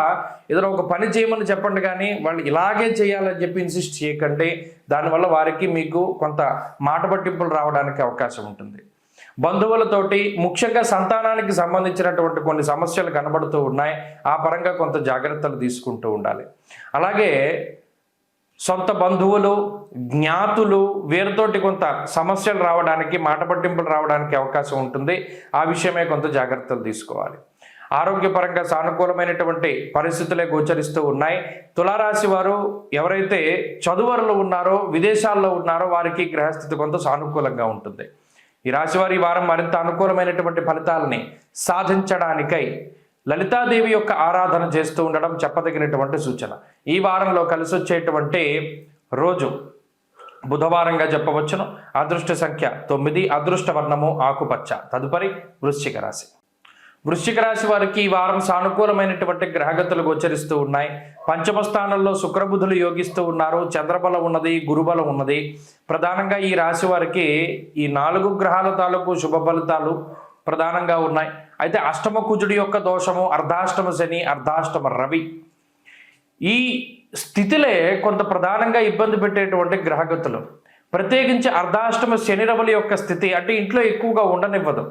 ఏదైనా ఒక పని చేయమని చెప్పండి, కానీ వాళ్ళు ఇలాగే చేయాలని చెప్పి ఇన్సిస్ట్ చేయకండి. దానివల్ల వారికి మీకు కొంత మాట పట్టింపులు రావడానికి అవకాశం ఉంటుంది. బంధువులతోటి, ముఖ్యంగా సంతానానికి సంబంధించినటువంటి కొన్ని సమస్యలు కనబడుతూ ఉన్నాయి. ఆ పరంగా కొంత జాగ్రత్తలు తీసుకుంటూ ఉండాలి. అలాగే సొంత బంధువులు, జ్ఞాతులు వీరితోటి కొంత సమస్యలు రావడానికి, మాట పట్టింపులు రావడానికి అవకాశం ఉంటుంది. ఆ విషయమే కొంత జాగ్రత్తలు తీసుకోవాలి. ఆరోగ్యపరంగా సానుకూలమైనటువంటి పరిస్థితులే గోచరిస్తూ ఉన్నాయి. తులారాశి వారు ఎవరైతే చదువరులు ఉన్నారో, విదేశాల్లో ఉన్నారో వారికి గ్రహస్థితి కొంత సానుకూలంగా ఉంటుంది. ఈ రాశివారి వారం మరింత అనుకూలమైనటువంటి ఫలితాలని సాధించడానికై లలితాదేవి యొక్క ఆరాధన చేస్తూ ఉండడం చెప్పదగినటువంటి సూచన. ఈ వారంలో కలిసి వచ్చేటువంటి రోజు బుధవారంగా చెప్పవచ్చును. అదృష్ట సంఖ్య 9, అదృష్ట వర్ణము ఆకుపచ్చ. తదుపరి వృశ్చిక రాశి. వృశ్చిక రాశి వారికి ఈ వారం సానుకూలమైనటువంటి గ్రహగతులు గోచరిస్తూ ఉన్నాయి. పంచమ స్థానంలో శుక్రబుధులు యోగిస్తూ ఉన్నారు. చంద్రబలం ఉన్నది, గురుబలం ఉన్నది. ప్రధానంగా ఈ రాశి వారికి ఈ 4 గ్రహాల తాలూకు శుభ ఫలితాలు ప్రధానంగా ఉన్నాయి. అయితే అష్టమ కుజుడి యొక్క దోషము, అర్ధాష్టమ శని, అర్ధాష్టమ రవి, ఈ స్థితిలే కొంత ప్రధానంగా ఇబ్బంది పెట్టేటువంటి గ్రహగతులు. ప్రత్యేకించి అర్ధాష్టమ శని రవుల యొక్క స్థితి అంటే ఇంట్లో ఎక్కువగా ఉండనివ్వదు.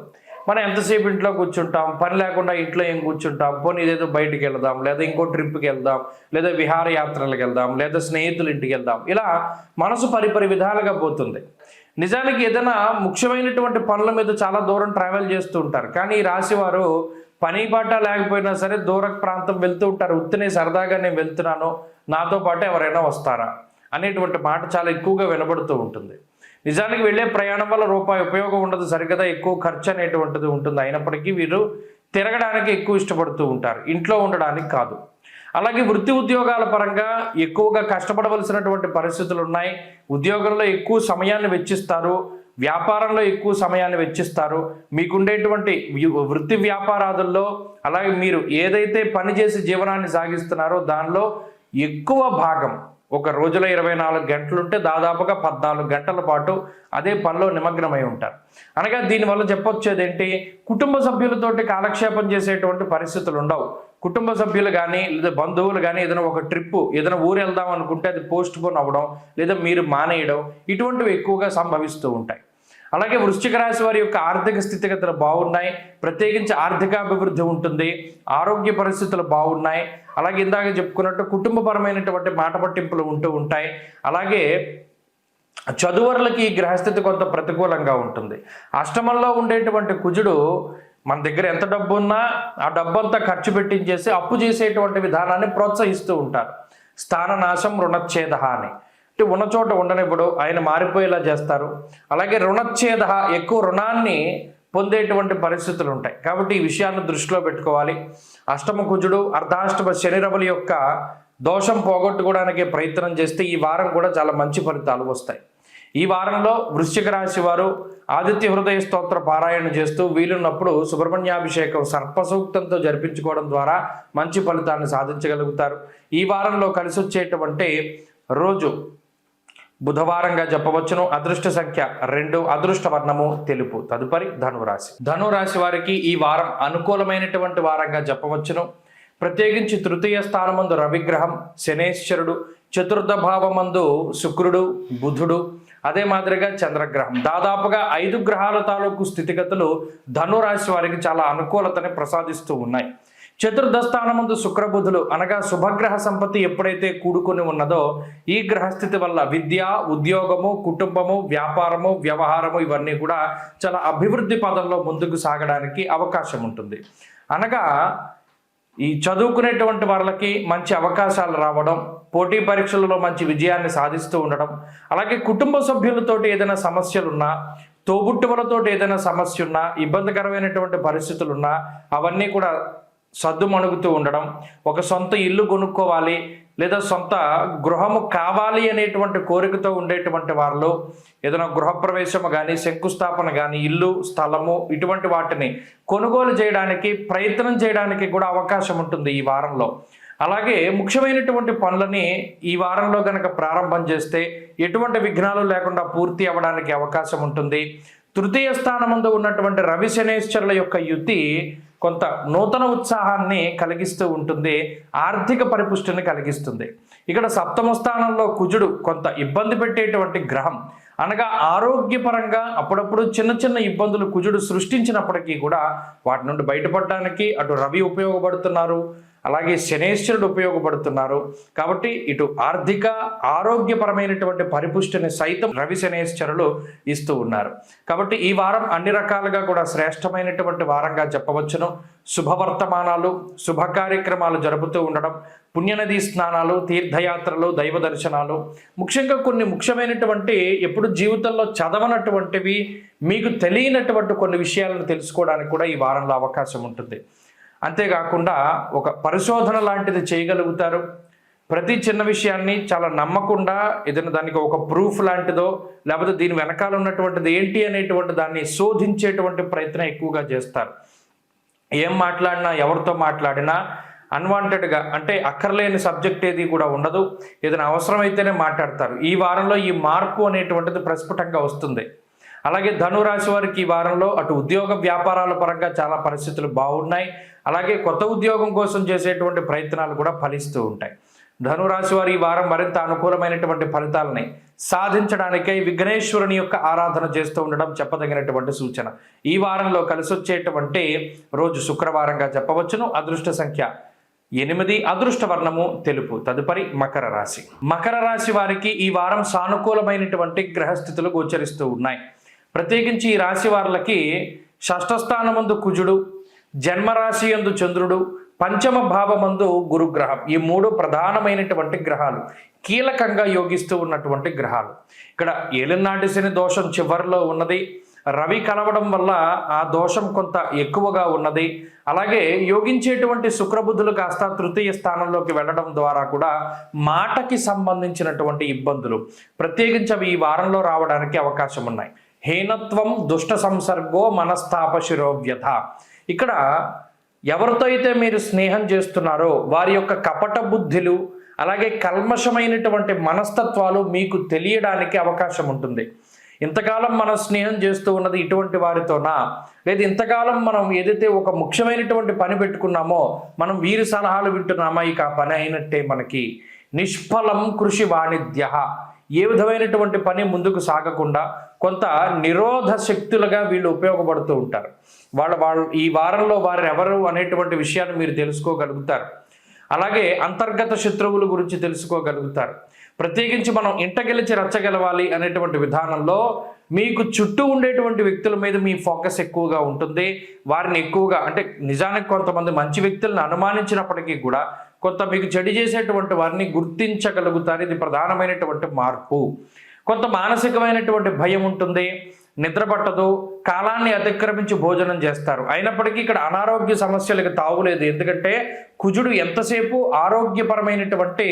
మనం ఎంతసేపు ఇంట్లో కూర్చుంటాం, పని లేకుండా ఇంట్లో ఏం కూర్చుంటాం, పోనీ ఇదేదో బయటికి వెళ్దాం, లేదా ఇంకో ట్రిప్కి వెళ్దాం, లేదా విహారయాత్రలకు వెళ్దాం, లేదా స్నేహితుల ఇంటికి వెళ్దాం, ఇలా మనసు పరిపరి విధాలుగా పోతుంది. నిజానికి ఏదైనా ముఖ్యమైనటువంటి పనుల మీద చాలా దూరం ట్రావెల్ చేస్తూ ఉంటారు. కానీ ఈ రాశి వారు పని పాట లేకపోయినా సరే దూర ప్రాంతం వెళ్తూ ఉంటారు. ఉత్తినే సరదాగా నేను వెళ్తున్నాను, నాతో పాటు ఎవరైనా వస్తారా అనేటువంటి మాట చాలా ఎక్కువగా వినబడుతూ ఉంటుంది. నిజానికి వెళ్ళే ప్రయాణం వల్ల రూపాయి ఉపయోగం ఉండదు, సరిగ్గా ఎక్కువ ఖర్చు అనేటువంటిది ఉంటుంది. అయినప్పటికీ వీరు తిరగడానికి ఎక్కువ ఇష్టపడుతూ ఉంటారు, ఇంట్లో ఉండడానికి కాదు. అలాగే వృత్తి ఉద్యోగాల పరంగా ఎక్కువగా కష్టపడవలసినటువంటి పరిస్థితులు ఉన్నాయి. ఉద్యోగంలో ఎక్కువ సమయాన్ని వెచ్చిస్తారు, వ్యాపారంలో ఎక్కువ సమయాన్ని వెచ్చిస్తారు. మీకుండేటువంటి వృత్తి వ్యాపారాదుల్లో, అలాగే మీరు ఏదైతే పని చేసి జీవనాన్ని సాగిస్తున్నారో దానిలో ఎక్కువ భాగం, ఒక రోజులో 24 గంటలుంటే దాదాపుగా 14 గంటల పాటు అదే పనిలో నిమగ్నమై ఉంటారు. అనగా దీనివల్ల చెప్పొచ్చేది ఏంటి, కుటుంబ సభ్యులతోటి కాలక్షేపం చేసేటువంటి పరిస్థితులు ఉండవు. కుటుంబ సభ్యులు కానీ లేదా బంధువులు కానీ ఏదైనా ఒక ట్రిప్పు, ఏదైనా ఊరు వెళ్దాం అనుకుంటే అది పోస్ట్ పోన్ అవ్వడం, లేదా మీరు మానేయడం, ఇటువంటివి ఎక్కువగా సంభవిస్తూ ఉంటాయి. అలాగే వృశ్చిక రాశి వారి యొక్క ఆర్థిక స్థితిగతులు బాగున్నాయి. ప్రత్యేకించి ఆర్థికాభివృద్ధి ఉంటుంది. ఆరోగ్య పరిస్థితులు బాగున్నాయి. అలాగే ఇందాక చెప్పుకున్నట్టు కుటుంబపరమైనటువంటి మాట పట్టింపులు ఉంటూ ఉంటాయి. అలాగే చదువరులకి ఈ గ్రహస్థితి కొంత ప్రతికూలంగా ఉంటుంది. అష్టమంలో ఉండేటువంటి కుజుడు మన దగ్గర ఎంత డబ్బు ఉన్నా ఆ డబ్బంతా ఖర్చు పెట్టించేసి అప్పు చేసేటువంటి విధానాన్ని ప్రోత్సహిస్తూ ఉంటారు. స్థాననాశం రుణచ్ఛేద అని, అంటే ఉన్న చోట ఉండనివ్వడు, ఆయన మారిపోయేలా చేస్తారు. అలాగే రుణచ్ఛేద, ఎక్కువ రుణాన్ని పొందేటువంటి పరిస్థితులు ఉంటాయి. కాబట్టి ఈ విషయాన్ని దృష్టిలో పెట్టుకోవాలి. అష్టమ కుజుడు, అర్ధాష్టమ శని రవుల యొక్క దోషం పోగొట్టుకోవడానికి ప్రయత్నం చేస్తే ఈ వారం కూడా చాలా మంచి ఫలితాలు వస్తాయి. ఈ వారంలో వృశ్చిక రాశి వారు ఆదిత్య హృదయ స్తోత్ర పారాయణ చేస్తూ వీలున్నప్పుడు సుబ్రహ్మణ్యాభిషేకం సర్పసూక్తంతో జరిపించుకోవడం ద్వారా మంచి ఫలితాన్ని సాధించగలుగుతారు. ఈ వారంలో కలిసి వచ్చేటువంటి రోజు బుధవారంగా చెప్పవచ్చును. అదృష్ట సంఖ్య 2, అదృష్ట వర్ణము తెలుపు. తదుపరి ధనురాశి. ధనురాశి వారికి ఈ వారం అనుకూలమైనటువంటి వారంగా చెప్పవచ్చును. ప్రత్యేకించి తృతీయ స్థానమందు రవిగ్రహం, శనేశ్వరుడు, చతుర్థ భావమందు శుక్రుడు, బుధుడు, అదే మాదిరిగా చంద్రగ్రహం, దాదాపుగా 5 గ్రహాల తాలూకు స్థితిగతులు ధనురాశి వారికి చాలా అనుకూలతని ప్రసాదిస్తూ ఉన్నాయి. చతుర్థ స్థానమందు శుక్రబుధులు అనగా శుభగ్రహ సంపత్తి ఎప్పుడైతే కూడుకొని ఉన్నదో ఈ గ్రహస్థితి వల్ల విద్య, ఉద్యోగము, కుటుంబము, వ్యాపారము, వ్యవహారము ఇవన్నీ కూడా చాలా అభివృద్ధి పదంలో ముందుకు సాగడానికి అవకాశం ఉంటుంది. అనగా ఈ చదువుకునేటువంటి వాళ్ళకి మంచి అవకాశాలు రావడం, పోటీ పరీక్షలలో మంచి విజయాన్ని సాధిస్తూ ఉండడం, అలాగే కుటుంబ సభ్యులతోటి ఏదైనా సమస్యలున్నా, తోబుట్టువులతోటి ఏదైనా సమస్య ఉన్నా, ఇబ్బందికరమైనటువంటి పరిస్థితులున్నా అవన్నీ కూడా సద్దుమణుగుతూ ఉండడం, ఒక సొంత ఇల్లు కొనుక్కోవాలి లేదా సొంత గృహము కావాలి అనేటువంటి కోరికతో ఉండేటువంటి వాళ్ళు ఏదైనా గృహప్రవేశము కానీ, శంకుస్థాపన కానీ, ఇల్లు, స్థలము ఇటువంటి వాటిని కొనుగోలు చేయడానికి ప్రయత్నం చేయడానికి కూడా అవకాశం ఉంటుంది ఈ వారంలో. అలాగే ముఖ్యమైనటువంటి పనులని ఈ వారంలో కనుక ప్రారంభం చేస్తే ఎటువంటి విఘ్నాలు లేకుండా పూర్తి అవ్వడానికి అవకాశం ఉంటుంది. తృతీయ స్థానమందు ఉన్నటువంటి రవి శనేశ్వరుల యొక్క యుతి కొంత నూతన ఉత్సాహాన్ని కలిగిస్తూ ఉంటుంది, ఆర్థిక పరిపుష్టిని కలిగిస్తుంది. ఇక్కడ సప్తమ స్థానంలో కుజుడు కొంత ఇబ్బంది పెట్టేటువంటి గ్రహం. అనగా ఆరోగ్యపరంగా అప్పుడప్పుడు చిన్న చిన్న ఇబ్బందులు కుజుడు సృష్టించినప్పటికీ కూడా వాటి నుండి బయటపడడానికి అటు రవి ఉపయోగపడుతున్నారు, అలాగే శనేశ్వరుడు ఉపయోగపడుతున్నారు. కాబట్టి ఇటు ఆర్థిక ఆరోగ్యపరమైనటువంటి పరిపుష్టిని సైతం రవి శనేశ్వరులు ఇస్తూ ఉన్నారు. కాబట్టి ఈ వారం అన్ని రకాలుగా కూడా శ్రేష్టమైనటువంటి వారంగా చెప్పవచ్చును. శుభవర్తమానాలు, శుభ కార్యక్రమాలు జరుపుతూ ఉండడం, పుణ్యనదీ స్నానాలు, తీర్థయాత్రలు, దైవ దర్శనాలు, ముఖ్యంగా కొన్ని ముఖ్యమైనటువంటి ఎప్పుడు జీవితంలో చదవనటువంటివి, మీకు తెలియనటువంటి కొన్ని విషయాలను తెలుసుకోవడానికి కూడా ఈ వారంలో అవకాశం ఉంటుంది. అంతేకాకుండా ఒక పరిశోధన లాంటిది చేయగలుగుతారు. ప్రతి చిన్న విషయాన్ని చాలా నమ్మకుండా ఏదైనా దానికి ఒక ప్రూఫ్ లాంటిదో లేకపోతే దీని వెనకాల ఉన్నటువంటిది ఏంటి అనేటువంటి దాన్ని శోధించేటువంటి ప్రయత్నం ఎక్కువగా చేస్తారు. ఏం మాట్లాడినా, ఎవరితో మాట్లాడినా అన్వాంటెడ్గా అంటే అక్కర్లేని సబ్జెక్ట్ ఏది కూడా ఉండదు. ఏదైనా అవసరమైతేనే మాట్లాడతారు. ఈ వారంలో ఈ మార్పు అనేటువంటిది ప్రస్ఫుటంగా వస్తుంది. అలాగే ధనురాశి వారికి ఈ వారంలో అటు ఉద్యోగ వ్యాపారాల పరంగా చాలా పరిస్థితులు బాగున్నాయి. అలాగే కొత్త ఉద్యోగం కోసం చేసేటువంటి ప్రయత్నాలు కూడా ఫలిస్తూ ఉంటాయి. ధనురాశి వారు ఈ వారం మరింత అనుకూలమైనటువంటి ఫలితాలని సాధించడానికై విఘ్నేశ్వరుని యొక్క ఆరాధన చేస్తూ ఉండడం చెప్పదగినటువంటి సూచన. ఈ వారంలో కలిసి వచ్చేటువంటి రోజు శుక్రవారంగా చెప్పవచ్చును. అదృష్ట సంఖ్య 8, అదృష్ట వర్ణము తెలుపు. తదుపరి మకర రాశి. మకర రాశి వారికి ఈ వారం సానుకూలమైనటువంటి గ్రహస్థితులు గోచరిస్తూ ఉన్నాయి. ప్రత్యేకించి ఈ రాశి వారికి షష్ఠస్థానమందు కుజుడు, జన్మరాశి యందు చంద్రుడు, పంచమ భావమందు గురుగ్రహం, ఈ 3 ప్రధానమైనటువంటి గ్రహాలు కీలకంగా యోగిస్తూ ఉన్నటువంటి గ్రహాలు. ఇక్కడ ఏలినాటి శని దోషం చివరిలో ఉన్నది. రవి కలవడం వల్ల ఆ దోషం కొంత ఎక్కువగా ఉన్నది. అలాగే యోగించేటువంటి శుక్రబుద్ధులు కాస్త తృతీయ స్థానంలోకి వెళ్ళడం ద్వారా కూడా మాటకి సంబంధించినటువంటి ఇబ్బందులు ప్రత్యేకించి అవి ఈ వారంలో రావడానికి అవకాశం ఉన్నాయి. హీనత్వం, దుష్ట సంసర్గో, మనస్తాప శిరోవ్యథ. ఇక్కడ ఎవరితో అయితే మీరు స్నేహం చేస్తున్నారో వారి యొక్క కపట బుద్ధులు అలాగే కల్మషమైనటువంటి మనస్తత్వాలు మీకు తెలియడానికి అవకాశం ఉంటుంది. ఇంతకాలం మనం స్నేహం చేస్తూ ఉన్నది ఇటువంటి వారితోనా, లేదా ఇంతకాలం మనం ఏదైతే ఒక ముఖ్యమైనటువంటి పని పెట్టుకున్నామో మనం వీరి సలహాలు వింటున్నామా, ఇక ఆ పని అయినట్టే మనకి. నిష్ఫలం కృషి వాణిజ్య, ఏ విధమైనటువంటి పని ముందుకు సాగకుండా కొంత నిరోధ శక్తులుగా వీళ్ళు ఉపయోగపడుతూ ఉంటారు. వాళ్ళు ఈ వారంలో వారు ఎవరు అనేటువంటి విషయాన్ని మీరు తెలుసుకోగలుగుతారు. అలాగే అంతర్గత శత్రువుల గురించి తెలుసుకోగలుగుతారు. ప్రత్యేకించి మనం ఇంట గెలిచి రచ్చగలవాలి అనేటువంటి విధానంలో మీకు చుట్టూ ఉండేటువంటి వ్యక్తుల మీద మీ ఫోకస్ ఎక్కువగా ఉంటుంది. వారిని ఎక్కువగా అంటే నిజానికి కొంతమంది మంచి వ్యక్తులను అనుమానించినప్పటికీ కూడా కొంత మీకు చెడు చేసేటువంటి వారిని గుర్తించగలుగుతారు. ఇది ప్రధానమైనటువంటి మార్పు. కొంత మానసికమైనటువంటి భయం ఉంటుంది, నిద్ర పట్టదు, కాలాన్ని అతిక్రమించి భోజనం చేస్తారు. అయినప్పటికీ ఇక్కడ అనారోగ్య సమస్యలకు తావులేదు. ఎందుకంటే కుజుడు ఎంతసేపు ఆరోగ్యపరమైనటువంటి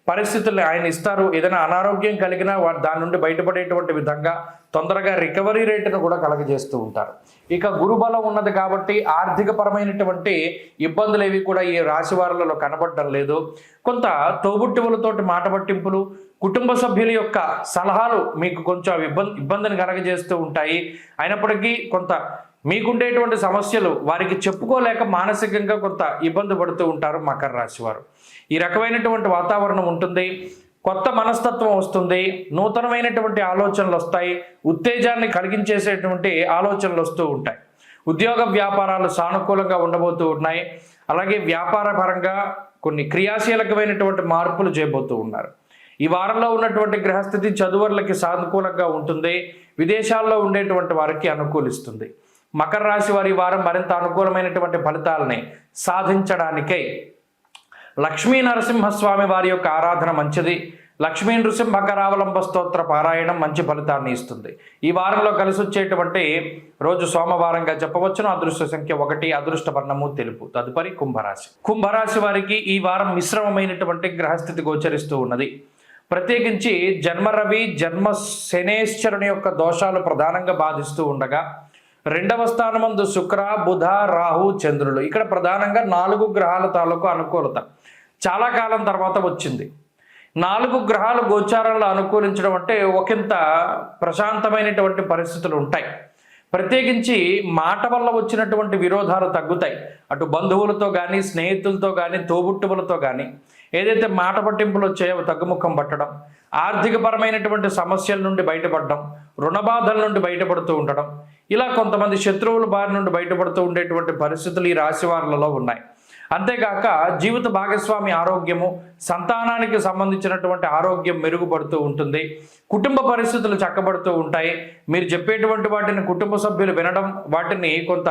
పరిస్థితులు ఆయన ఇస్తారు. ఏదైనా అనారోగ్యం కలిగినా దాని నుండి బయటపడేటువంటి విధంగా తొందరగా రికవరీ రేటును కూడా కలగజేస్తూ ఉంటారు. ఇక గురుబలం ఉన్నది కాబట్టి ఆర్థిక పరమైనటువంటి ఇబ్బందులు ఏవి కూడా ఈ రాశి వారులలో కనబడడం లేదు. కొంత తోబుట్టువులతోటి మాట పట్టింపులు, కుటుంబ సభ్యుల యొక్క సలహాలు మీకు కొంచెం ఇబ్బందిని కలగజేస్తూ ఉంటాయి. అయినప్పటికీ కొంత మీకుండేటువంటి సమస్యలు వారికి చెప్పుకోలేక మానసికంగా కొంత ఇబ్బంది పడుతూ ఉంటారు మకర రాశి వారు. ఈ రకమైనటువంటి వాతావరణం ఉంటుంది. కొత్త మనస్తత్వం వస్తుంది, నూతనమైనటువంటి ఆలోచనలు వస్తాయి, ఉత్తేజాన్ని కలిగించేసేటువంటి ఆలోచనలు వస్తూ ఉంటాయి. ఉద్యోగ వ్యాపారాలు సానుకూలంగా ఉండబోతూ ఉన్నాయి. అలాగే వ్యాపార పరంగా కొన్ని క్రియాశీలకమైనటువంటి మార్పులు చేయబోతూ ఉన్నారు. ఈ వారంలో ఉన్నటువంటి గ్రహస్థితి చదువర్లకి సానుకూలంగా ఉంటుంది. విదేశాల్లో ఉండేటువంటి వారికి అనుకూలిస్తుంది. మకర రాశి వారి వారం మరింత అనుకూలమైనటువంటి ఫలితాలని సాధించడానికై లక్ష్మీ నరసింహస్వామి వారి యొక్క ఆరాధన మంచిది. లక్ష్మీ నృసింహకరావలంబ స్తోత్ర పారాయణం మంచి ఫలితాన్ని ఇస్తుంది. ఈ వారంలో కలిసి వచ్చేటువంటి రోజు సోమవారంగా చెప్పవచ్చును. అదృష్ట సంఖ్య 1, అదృష్ట వర్ణము తెలుపు. తదుపరి కుంభరాశి. కుంభరాశి వారికి ఈ వారం మిశ్రమమైనటువంటి గ్రహస్థితి గోచరిస్తూ ఉన్నది. ప్రత్యేకించి జన్మ రవి, జన్మ శనేశ్వరుని యొక్క దోషాలు ప్రధానంగా బాధిస్తూ ఉండగా 2వ స్థానమందు శుక్ర, బుధ, రాహు, చంద్రులు. ఇక్కడ ప్రధానంగా 4 గ్రహాల తాలూకు అనుకూలత చాలా కాలం తర్వాత వచ్చింది. 4 గ్రహాలు గోచారంలో అనుకూలించడం అంటే ఒకంత ప్రశాంతమైనటువంటి పరిస్థితులు ఉంటాయి. ప్రత్యేకించి మాట వల్ల వచ్చినటువంటి విరోధాలు తగ్గుతాయి. అటు బంధువులతో కానీ, స్నేహితులతో కానీ, తోబుట్టువులతో కానీ ఏదైతే మాట పట్టింపులు వచ్చాయో తగ్గుముఖం పట్టడం, ఆర్థికపరమైనటువంటి సమస్యల నుండి బయటపడడం, రుణబాధల నుండి బయటపడుతూ ఉండడం, ఇలా కొంతమంది శత్రువుల బారి నుండి బయటపడుతూ ఉండేటువంటి పరిస్థితులు ఈ రాశి వారులలో ఉన్నాయి. అంతేగాక జీవిత భాగస్వామి ఆరోగ్యము, సంతానానికి సంబంధించినటువంటి ఆరోగ్యం మెరుగుపడుతూ ఉంటుంది. కుటుంబ పరిస్థితులు చక్కబడుతూ ఉంటాయి. మీరు చెప్పేటువంటి వాటిని కుటుంబ సభ్యులు వినడం, వాటిని కొంత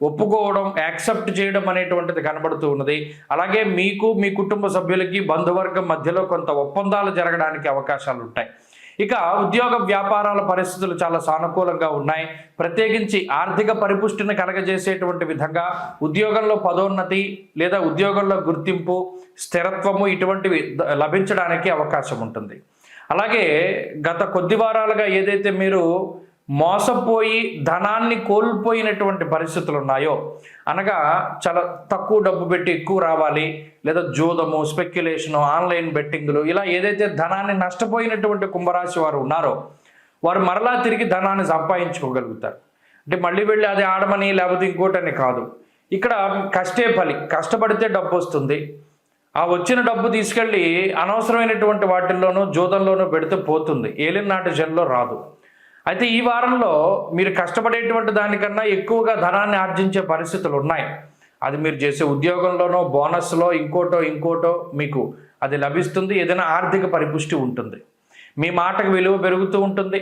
ఒప్పుకోవడం, యాక్సెప్ట్ చేయడం అనేటువంటిది కనబడుతూ ఉన్నది. అలాగే మీకు, మీ కుటుంబ సభ్యులకి, బంధువర్గం మధ్యలో కొంత ఒప్పందాలు జరగడానికి అవకాశాలు ఉంటాయి. ఇక ఉద్యోగ వ్యాపారాల పరిస్థితులు చాలా సానుకూలంగా ఉన్నాయి. ప్రత్యేకించి ఆర్థిక పరిపుష్టిని కలగజేసేటువంటి విధంగా ఉద్యోగంలో పదోన్నతి లేదా ఉద్యోగంలో గుర్తింపు, స్థిరత్వము ఇటువంటివి లభించడానికి అవకాశం ఉంటుంది. అలాగే గత కొద్ది వారాలుగా ఏదైతే మీరు మోసపోయి ధనాన్ని కోల్పోయినటువంటి పరిస్థితులు ఉన్నాయో, అనగా చాలా తక్కువ డబ్బు పెట్టి ఎక్కువ రావాలి, లేదా జూదము, స్పెక్యులేషను, ఆన్లైన్ బెట్టింగ్లు, ఇలా ఏదైతే ధనాన్ని నష్టపోయినటువంటి కుంభరాశి వారు ఉన్నారో వారు మరలా తిరిగి ధనాన్ని సంపాదించుకోగలుగుతారు. అంటే మళ్ళీ వెళ్ళి అది ఆడమని లేకపోతే ఇంకోటని కాదు. ఇక్కడ కష్టే ఫలి, కష్టపడితే డబ్బు వస్తుంది. ఆ వచ్చిన డబ్బు తీసుకెళ్ళి అనవసరమైనటువంటి వాటిల్లోనూ జూదంలోనూ పెడితే పోతుంది, ఏలినాటి జన్లో రాదు. అయితే ఈ వారంలో మీరు కష్టపడేటువంటి దానికన్నా ఎక్కువగా ధనాన్ని ఆర్జించే పరిస్థితులు ఉన్నాయి. అది మీరు చేసే ఉద్యోగంలోనో, బోనస్లో, ఇంకోటో మీకు అది లభిస్తుంది. ఏదైనా ఆర్థిక పరిపుష్టి ఉంటుంది. మీ మాటకు విలువ పెరుగుతూ ఉంటుంది.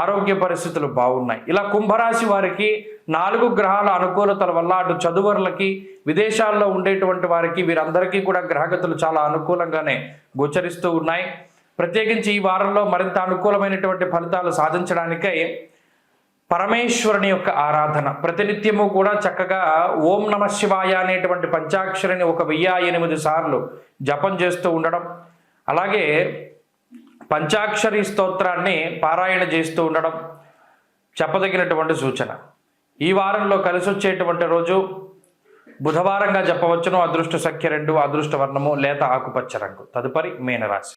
ఆరోగ్య పరిస్థితులు బాగున్నాయి. ఇలా కుంభరాశి వారికి 4 గ్రహాల అనుకూలతల వల్ల అటు చదువర్లకి, విదేశాల్లో ఉండేటువంటి వారికి, వీరందరికీ కూడా గ్రహగతులు చాలా అనుకూలంగానే గోచరిస్తూ ఉన్నాయి. ప్రత్యేకించి ఈ వారంలో మరింత అనుకూలమైనటువంటి ఫలితాలు సాధించడానికై పరమేశ్వరుని యొక్క ఆరాధన ప్రతినిత్యము కూడా చక్కగా ఓం నమ శివాయ అనేటువంటి పంచాక్షరిని 1008 సార్లు జపం చేస్తూ ఉండడం, అలాగే పంచాక్షరి స్తోత్రాన్ని పారాయణ చేస్తూ ఉండడం చెప్పదగినటువంటి సూచన. ఈ వారంలో కలిసి వచ్చేటువంటి రోజు బుధవారంగా చెప్పవచ్చును. అదృష్ట సంఖ్య 2, అదృష్ట వర్ణము లేత ఆకుపచ్చ రంగు. తదుపరి మీనరాశి.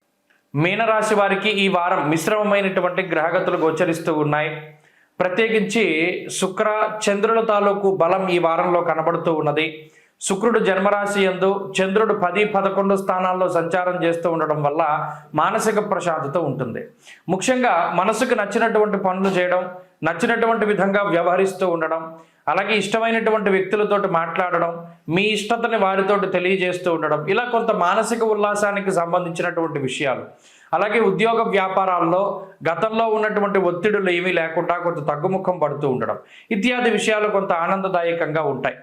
మీనరాశి వారికి ఈ వారం మిశ్రమమైనటువంటి గ్రహగతులు గోచరిస్తూ ఉన్నాయి. ప్రత్యేకించి శుక్ర, చంద్రుల తాలూకు బలం ఈ వారంలో కనబడుతూ ఉన్నది. శుక్రుడు జన్మరాశి యందు, చంద్రుడు 10, 11 స్థానాల్లో సంచారం చేస్తూ ఉండడం వల్ల మానసిక ప్రశాంతత ఉంటుంది. ముఖ్యంగా మనసుకు నచ్చినటువంటి పనులు చేయడం, నచ్చినటువంటి విధంగా వ్యవహరిస్తూ ఉండడం, అలాగే ఇష్టమైనటువంటి వ్యక్తులతోటి మాట్లాడడం, మీ ఇష్టతని వారితోటి తెలియజేస్తూ ఉండడం, ఇలా కొంత మానసిక ఉల్లాసానికి సంబంధించినటువంటి విషయాలు. అలాగే ఉద్యోగ వ్యాపారాల్లో గతంలో ఉన్నటువంటి ఒత్తిడులు ఏమీ లేకుండా కొంత తగ్గుముఖం పడుతూ ఉండడం ఇత్యాది విషయాలు కొంత ఆనందదాయకంగా ఉంటాయి.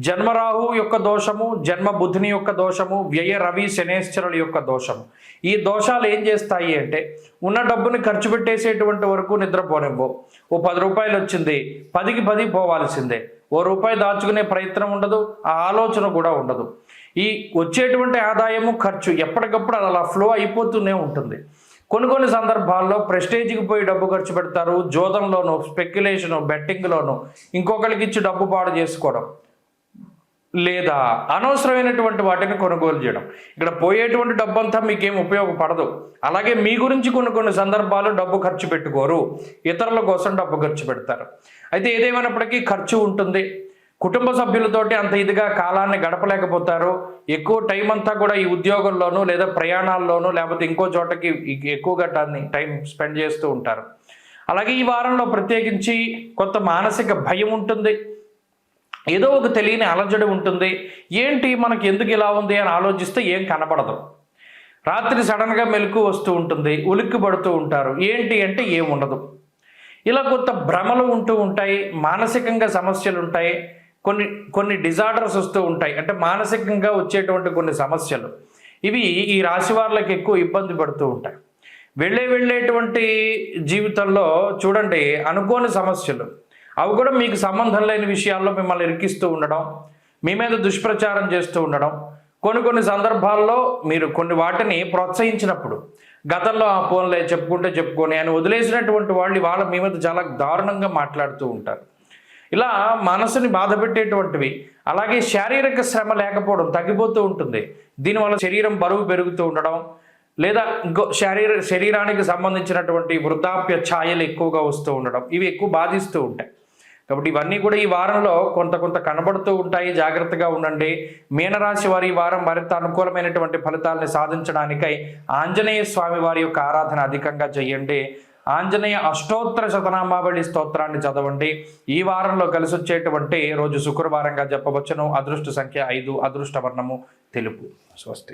జన్మరాహు యొక్క దోషము, జన్మ బుధుని యొక్క దోషము, వ్యయ రవి శనేశ్వరుల యొక్క దోషము. ఈ దోషాలు ఏం చేస్తాయి అంటే ఉన్న డబ్బుని ఖర్చు పెట్టేసేటువంటి వరకు నిద్రపోనివ్వవు. ఓ 10 రూపాయలు వచ్చింది, 10కి 10 పోవాల్సిందే. ఓ రూపాయి దాచుకునే ప్రయత్నం ఉండదు, ఆ ఆలోచన కూడా ఉండదు. ఈ వచ్చేటువంటి ఆదాయము, ఖర్చు ఎప్పటికప్పుడు అలా ఫ్లో అయిపోతూనే ఉంటుంది. కొన్ని సందర్భాల్లో ప్రెస్టేజ్కి పోయి డబ్బు ఖర్చు పెడతారు. జోదంలోను, స్పెక్యులేషను, బెట్టింగ్లోను ఇంకొకరికి ఇచ్చి డబ్బు పాడు చేసుకోవడం, లేదా అనవసరమైనటువంటి వాటిని కొనుగోలు చేయడం. ఇక్కడ పోయేటువంటి డబ్బు అంతా మీకేం ఉపయోగపడదు. అలాగే మీ గురించి కొన్ని సందర్భాలు డబ్బు ఖర్చు పెట్టుకోరు, ఇతరుల కోసం డబ్బు ఖర్చు పెడతారు. అయితే ఏదేమైనప్పటికీ ఖర్చు ఉంటుంది. కుటుంబ సభ్యులతోటి అంత ఇదిగా కాలాన్ని గడపలేకపోతారు. ఎక్కువ టైం అంతా కూడా ఈ ఉద్యోగంలోనూ లేదా ప్రయాణాల్లోనూ లేకపోతే ఇంకో చోటకి ఎక్కువగా టైం స్పెండ్ చేస్తూ ఉంటారు. అలాగే ఈ వారంలో ప్రత్యేకించి కొంత మానసిక భయం ఉంటుంది. ఏదో ఒక తెలియని అలజడి ఉంటుంది. ఏంటి మనకి ఎందుకు ఇలా ఉంది అని ఆలోచిస్తే ఏం కనబడదు. రాత్రి సడన్గా మెలకు వస్తూ ఉంటుంది, ఉలిక్కి పడుతూ ఉంటారు. ఏంటి అంటే ఏం ఉండదు. ఇలా కొంత భ్రమలు ఉంటూ ఉంటాయి, మానసికంగా సమస్యలు ఉంటాయి, కొన్ని కొన్ని డిజార్డర్స్ వస్తూ ఉంటాయి. అంటే మానసికంగా వచ్చేటువంటి కొన్ని సమస్యలు ఇవి ఈ రాశి వాళ్ళకి ఎక్కువ ఇబ్బంది పడుతూ ఉంటాయి. వెళ్ళేటువంటి జీవితంలో చూడండి అనుకోని సమస్యలు, అవి కూడా మీకు సంబంధం లేని విషయాల్లో మిమ్మల్ని ఇరికిస్తూ ఉండడం, మీ మీద దుష్ప్రచారం చేస్తూ ఉండడం, కొన్ని సందర్భాల్లో మీరు కొన్ని వాటిని ప్రోత్సహించినప్పుడు గతంలో ఆ ఫోన్లే చెప్పుకొని అని వదిలేసినటువంటి వాళ్ళ మీ మీద చాలా దారుణంగా మాట్లాడుతూ ఉంటారు. ఇలా మనసుని బాధ పెట్టేటువంటివి. అలాగే శారీరక శ్రమ లేకపోవడం తగ్గిపోతూ ఉంటుంది. దీనివల్ల శరీరం బరువు పెరుగుతూ ఉండడం, లేదా ఇంకో శరీరానికి సంబంధించినటువంటి వృద్ధాప్య ఛాయలు ఎక్కువగా వస్తూ ఉండడం, ఇవి ఎక్కువ బాధిస్తూ ఉంటాయి. కాబట్టి ఇవన్నీ కూడా ఈ వారంలో కొంత కనబడుతూ ఉంటాయి. జాగ్రత్తగా ఉండండి. మీనరాశి వారి ఈ వారం మరింత అనుకూలమైనటువంటి ఫలితాలను సాధించడానికై ఆంజనేయ స్వామి వారి యొక్క ఆరాధన అధికంగా చేయండి. ఆంజనేయ అష్టోత్తర శతనామావళి స్తోత్రాన్ని చదవండి. ఈ వారంలో కలిసి వచ్చేటువంటి రోజు శుక్రవారంగా చెప్పవచ్చును. అదృష్ట సంఖ్య 5, అదృష్ట వర్ణము తెలుపు. స్వస్తి.